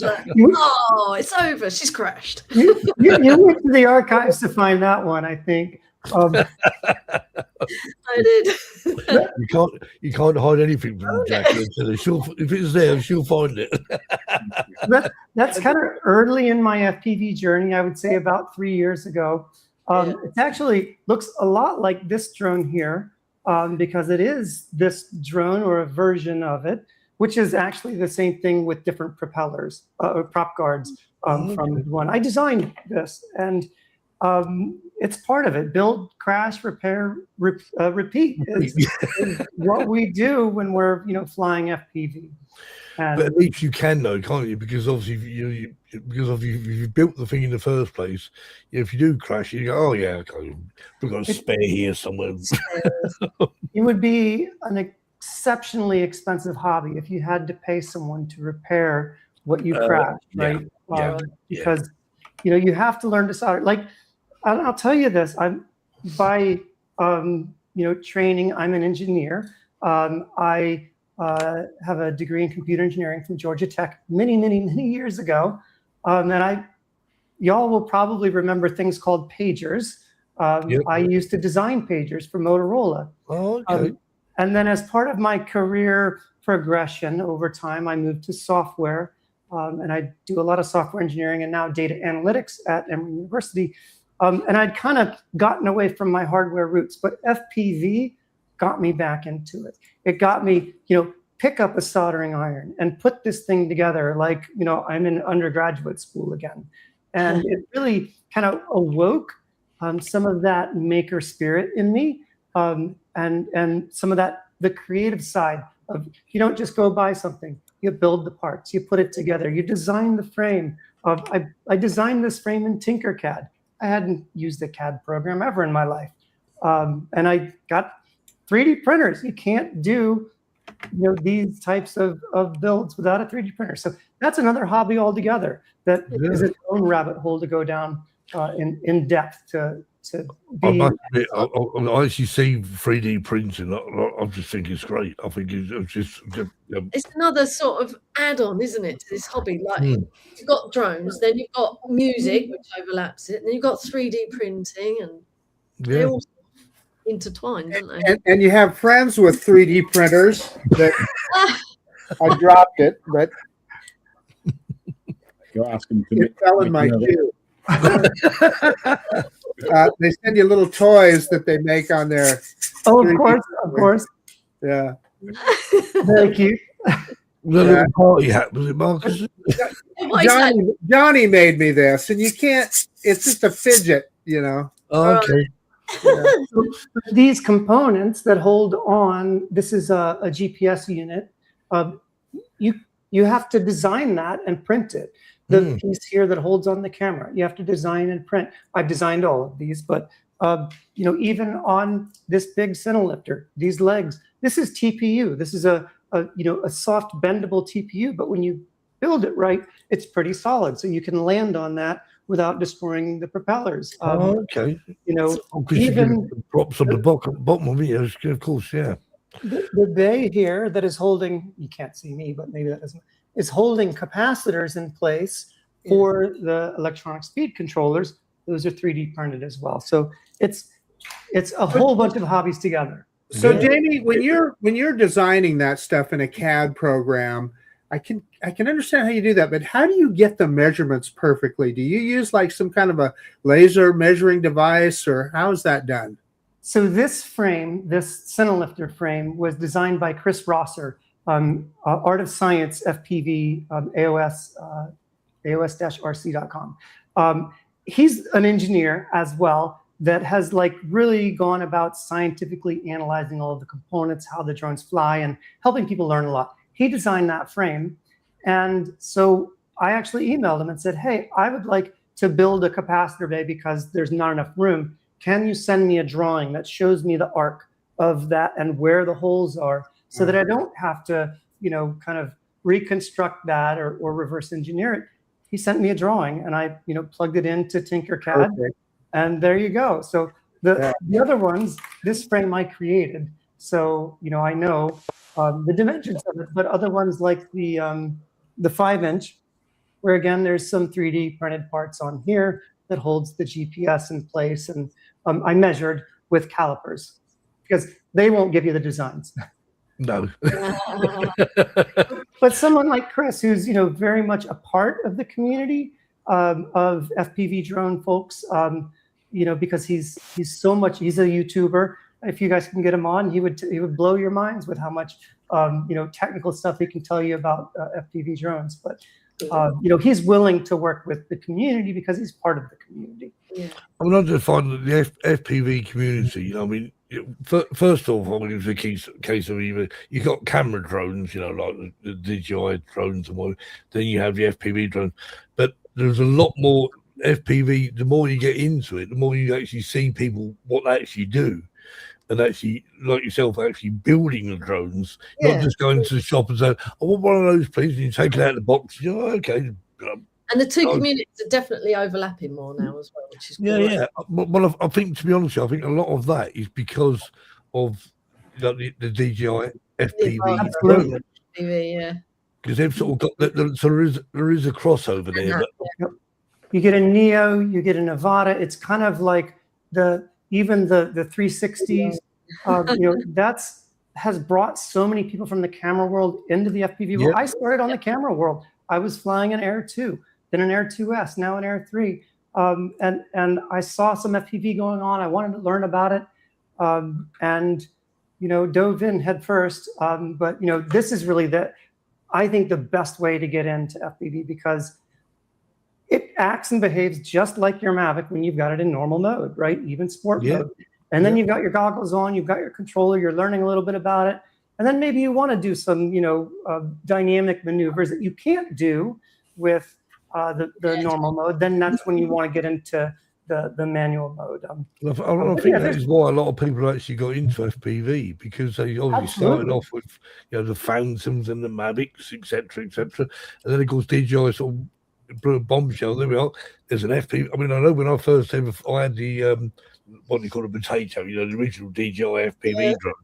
[SPEAKER 4] Oh, it's over. She's crashed.
[SPEAKER 7] You went to the archives to find that one, I think.
[SPEAKER 4] I did.
[SPEAKER 2] You can't hide anything from Jackie. If it's there, she'll find it.
[SPEAKER 7] That's kind of early in my FPV journey. I would say about 3 years ago. It actually looks a lot like this drone here, because it is this drone or a version of it, which is actually the same thing with different propellers or prop guards from one. I designed this, and it's part of it. Build, crash, repair, repeat is what we do when we're flying FPV. And
[SPEAKER 2] but at least you can though, can't you? Because obviously you built the thing in the first place. If you do crash, you go, "Oh yeah, okay, we've got a spare here somewhere."
[SPEAKER 7] It would be an exceptionally expensive hobby if you had to pay someone to repair what you crashed, right? Because you have to learn to solder. Like, I'll tell you this: I'm by training. I'm an engineer. I have a degree in computer engineering from Georgia Tech many years ago, and y'all will probably remember things called pagers. I used to design pagers for Motorola.
[SPEAKER 2] Oh, okay.
[SPEAKER 7] And then as part of my career progression over time, I moved to software, and I do a lot of software engineering and now data analytics at Emory University. And I'd kind of gotten away from my hardware roots, but FPV got me back into it. It got me, pick up a soldering iron and put this thing together like, I'm in undergraduate school again. And it really kind of awoke some of that maker spirit in me. And some of that, the creative side of, you don't just go buy something, you build the parts, you put it together, you design the frame. I designed this frame in Tinkercad. I hadn't used a CAD program ever in my life. And I got 3D printers. You can't do these types of builds without a 3D printer. So that's another hobby altogether. That is its own rabbit hole to go down in depth to be.
[SPEAKER 2] I must admit, I actually see 3D printing. I just think it's great. I think it's just
[SPEAKER 4] it's another sort of add-on, isn't it, to this hobby? Like you've got drones, then you've got music, which overlaps it, and then you've got 3D printing, and they're all intertwined, aren't they?
[SPEAKER 3] And you have friends with 3D printers that I dropped it, but
[SPEAKER 5] you ask them to
[SPEAKER 3] it fell in my queue. They send you little toys that they make on their.
[SPEAKER 7] Oh, of course.
[SPEAKER 3] Yeah.
[SPEAKER 7] Very cute.
[SPEAKER 2] The little party hat, was it, Marcus?
[SPEAKER 3] Johnny made me this, and you can't. It's just a fidget, you know.
[SPEAKER 2] Oh, okay.
[SPEAKER 3] Yeah.
[SPEAKER 7] So these components that hold on, this is a GPS unit. You have to design that and print it. The piece here that holds on the camera, you have to design and print. I've designed all of these, but even on this big CineLifter, these legs, this is TPU. This is a soft bendable TPU, but when you build it right, it's pretty solid. So you can land on that without destroying the propellers.
[SPEAKER 2] Okay.
[SPEAKER 7] Even
[SPEAKER 2] props on the bottom of it, of course, yeah.
[SPEAKER 7] The bay here that is holding, you can't see me, but maybe that doesn't, is holding capacitors in place for the electronic speed controllers. Those are 3D printed as well. So it's a whole bunch of hobbies together.
[SPEAKER 3] So Jamie, when you're designing that stuff in a CAD program, I can understand how you do that, but how do you get the measurements perfectly? Do you use like some kind of a laser measuring device, or how is that done?
[SPEAKER 7] So this frame, this CineLifter frame, was designed by Chris Rosser, Art of Science FPV, AOS-RC.com. He's an engineer as well that has like really gone about scientifically analyzing all of the components, how the drones fly, and helping people learn a lot. He designed that frame. And so I actually emailed him and said, hey, I would like to build a capacitor bay because there's not enough room. Can you send me a drawing that shows me the arc of that and where the holes are, so that I don't have to, kind of reconstruct that or reverse engineer it? He sent me a drawing, and I, plugged it into Tinkercad, and there you go. So the other ones, this frame I created, so I know the dimensions of it. But other ones like the 5-inch, where again there's some 3D printed parts on here that holds the GPS in place, and I measured with calipers because they won't give you the designs.
[SPEAKER 2] No.
[SPEAKER 7] But someone like Chris, who's very much a part of the community of FPV drone folks, because he's so much. He's a YouTuber. If you guys can get him on, he would blow your minds with how much technical stuff he can tell you about FPV drones. But he's willing to work with the community because he's part of the community.
[SPEAKER 4] Yeah.
[SPEAKER 2] I mean, I just find that the FPV community, first off, it's a case of either you got camera drones, like the DJI drones and whatever, then you have the FPV drones. But there's a lot more FPV. The more you get into it, the more you actually see people what they actually do, and actually, like yourself, actually building the drones, not just going to the shop and saying, "I want one of those, please," and you take it out of the box. Okay.
[SPEAKER 4] And the two communities are definitely overlapping more now as well, which is great.
[SPEAKER 2] Yeah. Well, I think, to be honest, I think a lot of that is because of the DJI FPV.
[SPEAKER 7] Absolutely.
[SPEAKER 4] Yeah.
[SPEAKER 2] Because they've sort of got so there is a crossover there. But,
[SPEAKER 7] you get a Neo, you get a Nevada. It's kind of like even the 360s. That's has brought so many people from the camera world into the FPV world. I started on the camera world. I was flying an Air 2. Then an Air 2S, now an Air 3. And I saw some FPV going on. I wanted to learn about it. And dove in head first. But this is really I think the best way to get into FPV, because it acts and behaves just like your Mavic when you've got it in normal mode, right? Even sport mode. And then you've got your goggles on, you've got your controller, you're learning a little bit about it. And then maybe you want to do some, dynamic maneuvers that you can't do with the normal mode. Then that's when you want to get into the manual mode.
[SPEAKER 2] I think that is why a lot of people actually got into FPV, because they obviously started off with the Phantoms and the Mavics, etc., etc., and then of course DJI sort of blew a bombshell. There we are. There's an FPV. I mean, I know when I first ever I had the what do you call a potato? The original DJI FPV drone.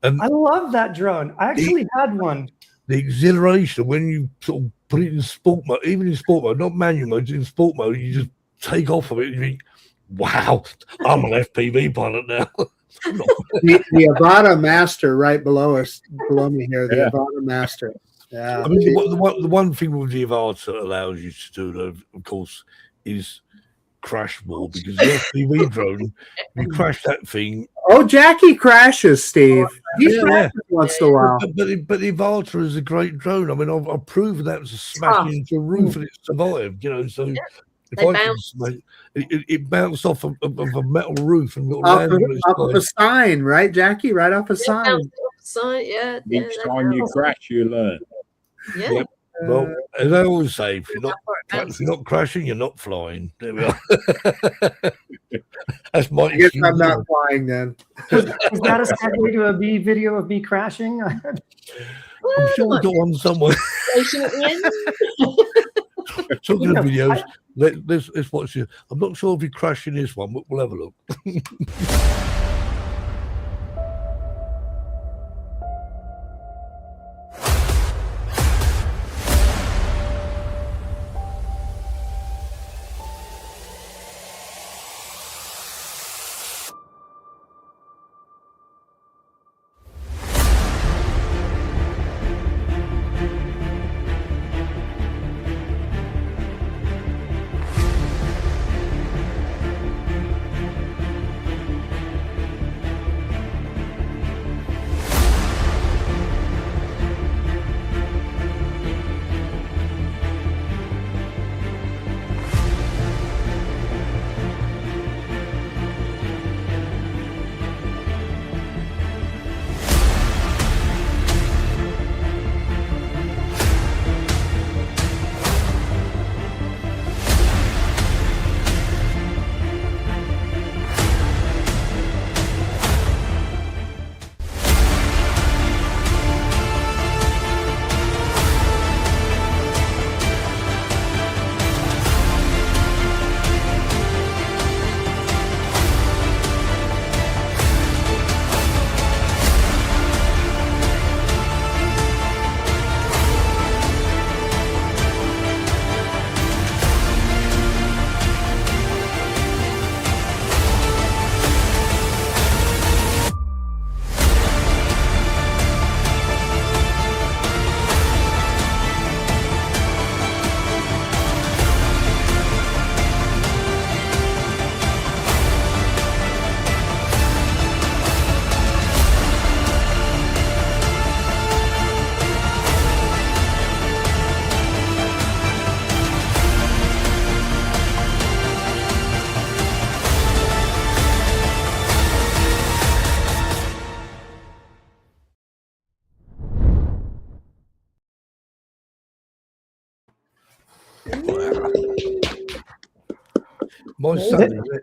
[SPEAKER 2] And
[SPEAKER 7] I love that drone. I actually had one.
[SPEAKER 2] The exhilaration when you sort of put it in sport mode, even in sport mode, not manual mode, in sport mode, you just take off of it and you think, wow, I'm an FPV pilot now.
[SPEAKER 3] the Avata Master right below me here, the Avata Master. Yeah.
[SPEAKER 2] I mean, the one thing with the Avata allows you to do, though, of course, is crash more, because the FPV drone, you crash that thing.
[SPEAKER 3] Oh, Jackie crashes, Steve. He crashes once in a while.
[SPEAKER 2] But the Avata is a great drone. I mean, I've proven that was a smash into a roof and it survived. So it bounced off of a metal roof and got landed
[SPEAKER 3] off of a sign, right, Jackie? Right off a sign.
[SPEAKER 5] Each time you crash, you learn.
[SPEAKER 4] Yeah.
[SPEAKER 2] Yep. Well, as I always say, if you're not crashing, you're not flying. There we are. That's my.
[SPEAKER 3] I guess I'm not flying then.
[SPEAKER 7] Was that a segue to a video of me crashing?
[SPEAKER 2] I'm sure we got one somewhere. Talking of videos, let's watch it. I'm not sure if you crash in this one, but we'll have a look.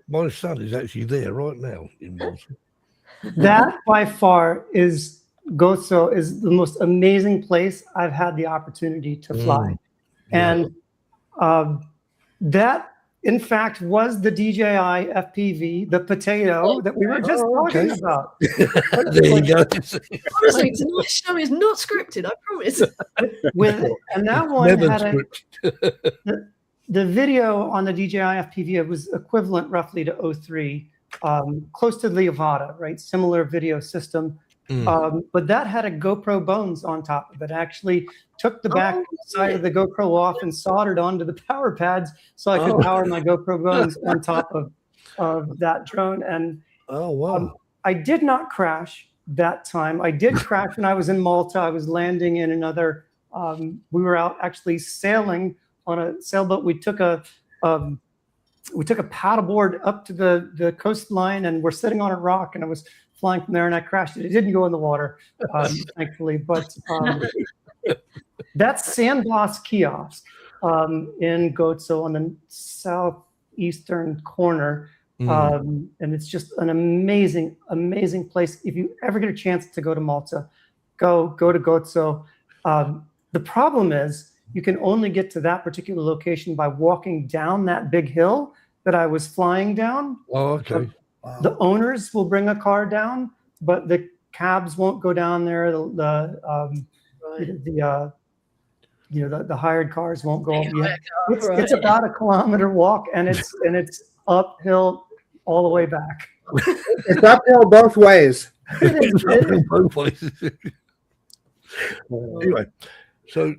[SPEAKER 2] My son is actually there right now in Malta.
[SPEAKER 7] That by far is Gozo is the most amazing place I've had the opportunity to fly. And that, in fact, was the DJI FPV, the potato that we were just talking about.
[SPEAKER 2] There you go.
[SPEAKER 4] Honestly, tonight's show is not scripted, I promise.
[SPEAKER 7] And that one had the video on the DJI FPV was equivalent roughly to 03, close to the Avata, right? Similar video system. But that had a GoPro bones on top of it. I actually took the back side of the GoPro off and soldered onto the power pads so I could power my GoPro bones on top of that drone. And I did not crash that time. I did crash when I was in Malta. I was landing in another. We were out actually sailing on a sailboat. We took a paddleboard up to the coastline, and we're sitting on a rock, and I was flying from there, and I crashed it. It didn't go in the water, thankfully. But that's Sandbox Kiosk in Gozo on the southeastern corner. And it's just an amazing, amazing place. If you ever get a chance to go to Malta, go to Gozo. The problem is you can only get to that particular location by walking down that big hill that I was flying down.
[SPEAKER 2] Oh, okay.
[SPEAKER 3] Wow.
[SPEAKER 7] The owners will bring a car down, but the cabs won't go down there. The hired cars won't go. It's about a kilometer walk, and it's uphill all the way back.
[SPEAKER 3] It's uphill both ways.
[SPEAKER 2] Both ways. Anyway, so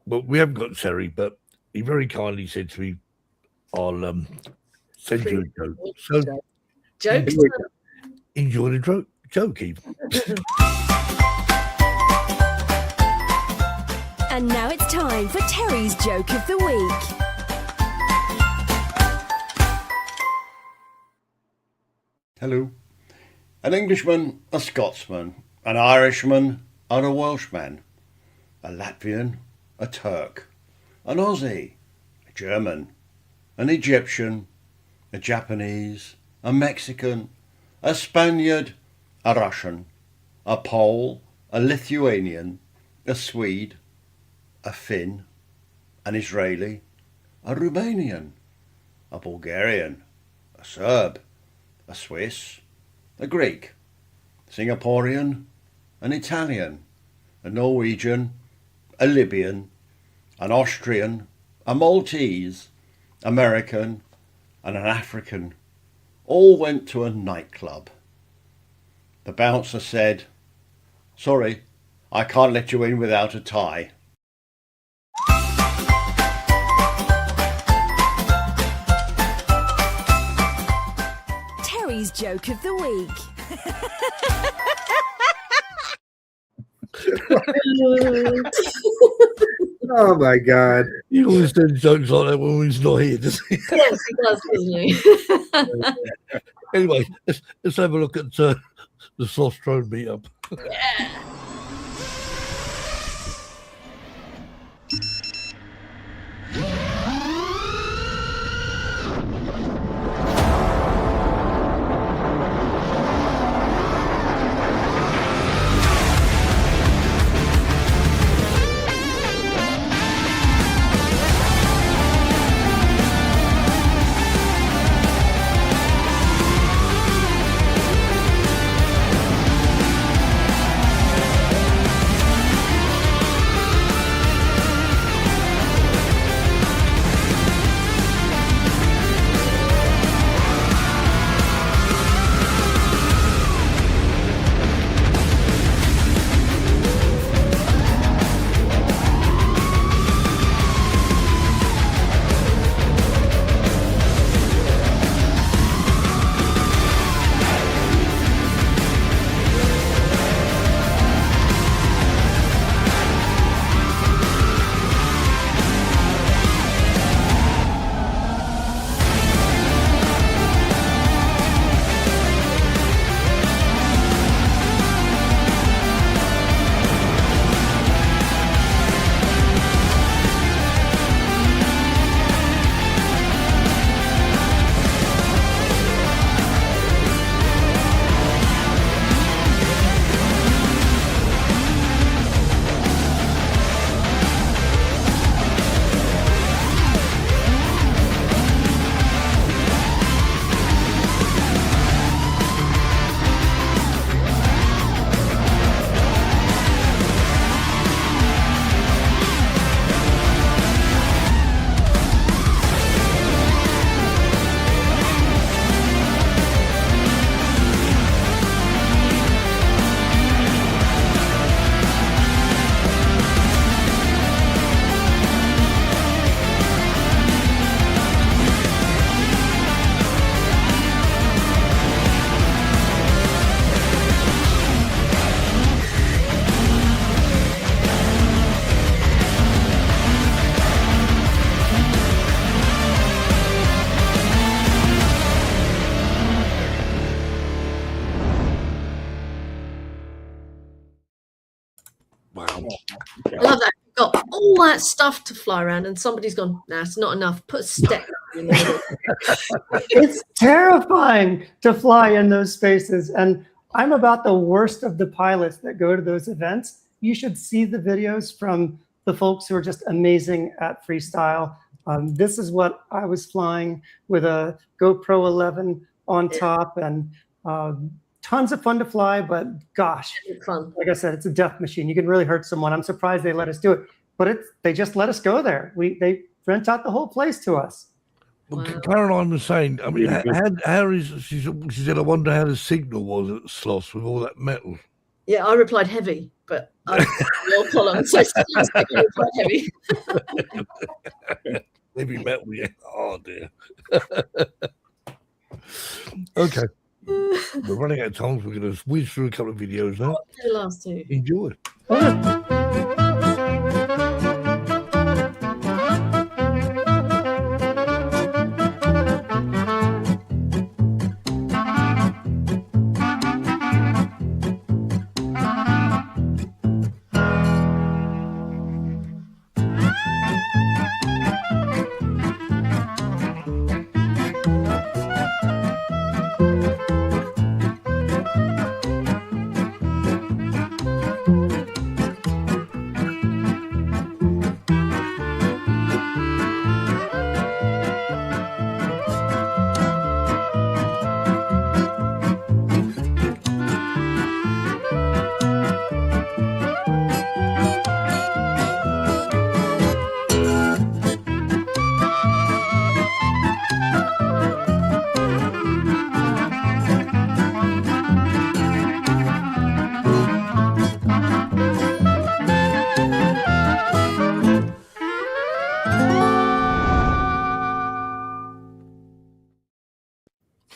[SPEAKER 2] we haven't got Terry, but he very kindly said to me, "I'll send you a joke." So
[SPEAKER 4] Jokes.
[SPEAKER 2] enjoy the joke, Eve.
[SPEAKER 8] And now it's time for Terry's Joke of the Week.
[SPEAKER 9] Hello. An Englishman, a Scotsman, an Irishman and a Welshman, a Latvian, a Turk, an Aussie, a German, an Egyptian, a Japanese, a Mexican, a Spaniard, a Russian, a Pole, a Lithuanian, a Swede, a Finn, an Israeli, a Romanian, a Bulgarian, a Serb, a Swiss, a Greek, Singaporean, an Italian, a Norwegian, a Libyan, an Austrian, a Maltese, American, and an African all went to a nightclub. The bouncer said, "Sorry, I can't let you in without a tie."
[SPEAKER 8] Terry's Joke of the Week.
[SPEAKER 3] Oh my God.
[SPEAKER 2] He always does jokes like that when he's not here, doesn't he?
[SPEAKER 4] Yes, he does, doesn't he?
[SPEAKER 2] Anyway, let's have a look at the Sloss drone meetup.
[SPEAKER 4] Yeah. I love that. You've got all that stuff to fly around, and somebody's gone, nah, it's not enough. Put a step.
[SPEAKER 7] It's terrifying to fly in those spaces. And I'm about the worst of the pilots that go to those events. You should see the videos from the folks who are just amazing at freestyle. This is what I was flying with a GoPro 11 on top, and tons of fun to fly, but gosh,
[SPEAKER 4] fun.
[SPEAKER 7] Like I said, it's a death machine. You can really hurt someone. I'm surprised they let us do it, but they just let us go there. They rent out the whole place to us.
[SPEAKER 2] Well, Caroline was saying, I mean, she said, I wonder how the signal was at Sloss with all that metal.
[SPEAKER 4] Yeah, I replied heavy, but I your column, so I replied heavy.
[SPEAKER 2] Heavy metal, yeah. Oh, dear. Okay. We're running out of time, so we're going to whiz through a couple of videos now.
[SPEAKER 4] The last two.
[SPEAKER 2] Enjoy.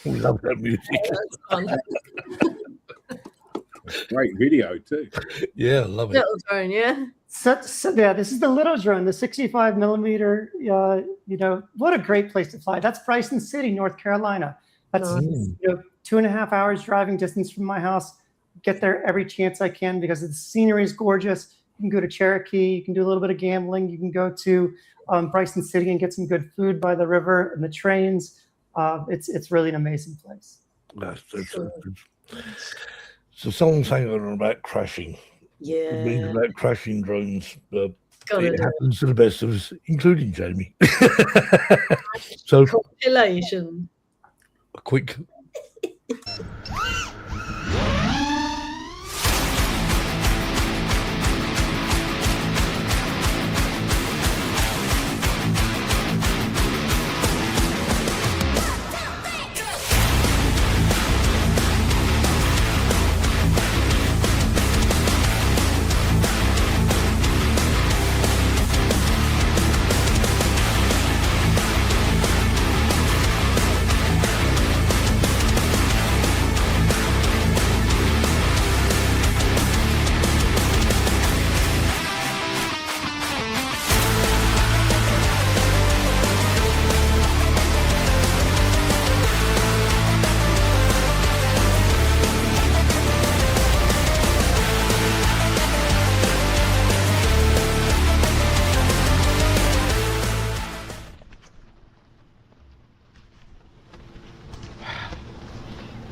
[SPEAKER 2] We love that music.
[SPEAKER 4] That's fun.
[SPEAKER 5] Great video too.
[SPEAKER 2] Yeah, I love it.
[SPEAKER 4] Little drone, yeah.
[SPEAKER 7] So, yeah, this is the little drone, the 65 millimeter. What a great place to fly. That's Bryson City, North Carolina. That's 2.5 hours driving distance from my house. Get there every chance I can because the scenery is gorgeous. You can go to Cherokee. You can do a little bit of gambling. You can go to Bryson City and get some good food by the river and the trains. It's really an amazing place.
[SPEAKER 2] That's so someone's saying about crashing.
[SPEAKER 4] Yeah.
[SPEAKER 2] It means about crashing drones. It
[SPEAKER 4] Gotta do
[SPEAKER 2] happens to the best of us, including Jamie. So
[SPEAKER 4] Compilation.
[SPEAKER 2] a quick.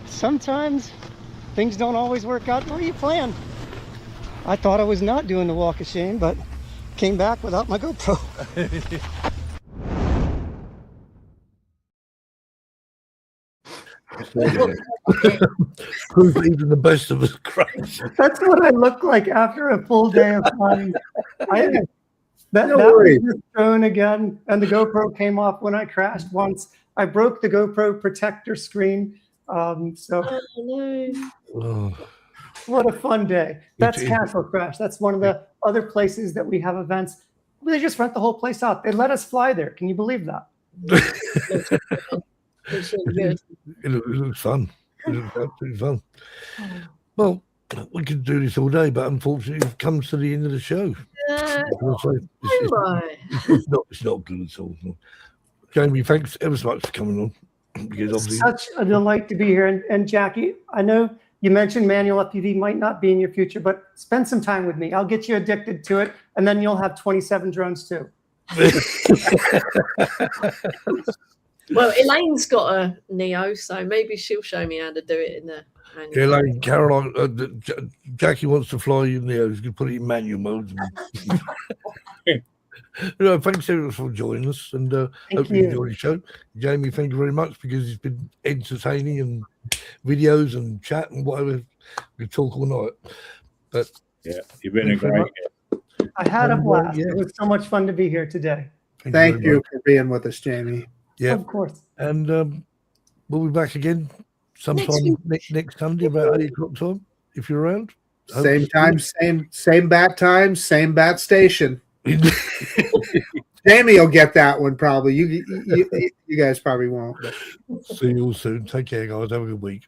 [SPEAKER 7] Sometimes things don't always work out the way you plan. I thought I was not doing the walk of shame, but came back without my GoPro.
[SPEAKER 2] Who's even the best of us crash?
[SPEAKER 7] That's what I look like after a full day of flying. That was just drone again, and the GoPro came off when I crashed once. I broke the GoPro protector screen.
[SPEAKER 4] Oh, no.
[SPEAKER 7] What a fun day. That's Castle Crash. That's one of the other places that we have events. They just rent the whole place out. They let us fly there. Can you believe that?
[SPEAKER 4] It's really good.
[SPEAKER 2] It looks fun. It looks absolutely fun. Well, we could do this all day, but unfortunately, it comes to the end of the show. It's not good at all. Jamie, thanks ever so much for coming on.
[SPEAKER 7] It's such a delight to be here. And Jackie, I know you mentioned manual FPV might not be in your future, but spend some time with me. I'll get you addicted to it, and then you'll have 27 drones too.
[SPEAKER 4] Well, Elaine's got a Neo, so maybe she'll show me how to do it in the manual.
[SPEAKER 2] Yeah, like Caroline, Jackie wants to fly in there. He's going to put it in manual mode. Thanks everyone for joining us, and hope you enjoyed the show. Jamie, thank you very much, because it's been entertaining, and videos and chat and whatever. We talk all night. But
[SPEAKER 5] yeah, you've been a great guest.
[SPEAKER 7] I had a blast. It was so much fun to be here today.
[SPEAKER 3] Thank you for being with us, Jamie.
[SPEAKER 2] Yeah,
[SPEAKER 7] of course.
[SPEAKER 2] And we'll be back again sometime next Sunday about 8 o'clock time, if you're around.
[SPEAKER 3] Same time, same bat time, same bat station. Jamie will get that one probably. You guys probably won't. But.
[SPEAKER 2] See you all soon. Take care, guys. Have a good week.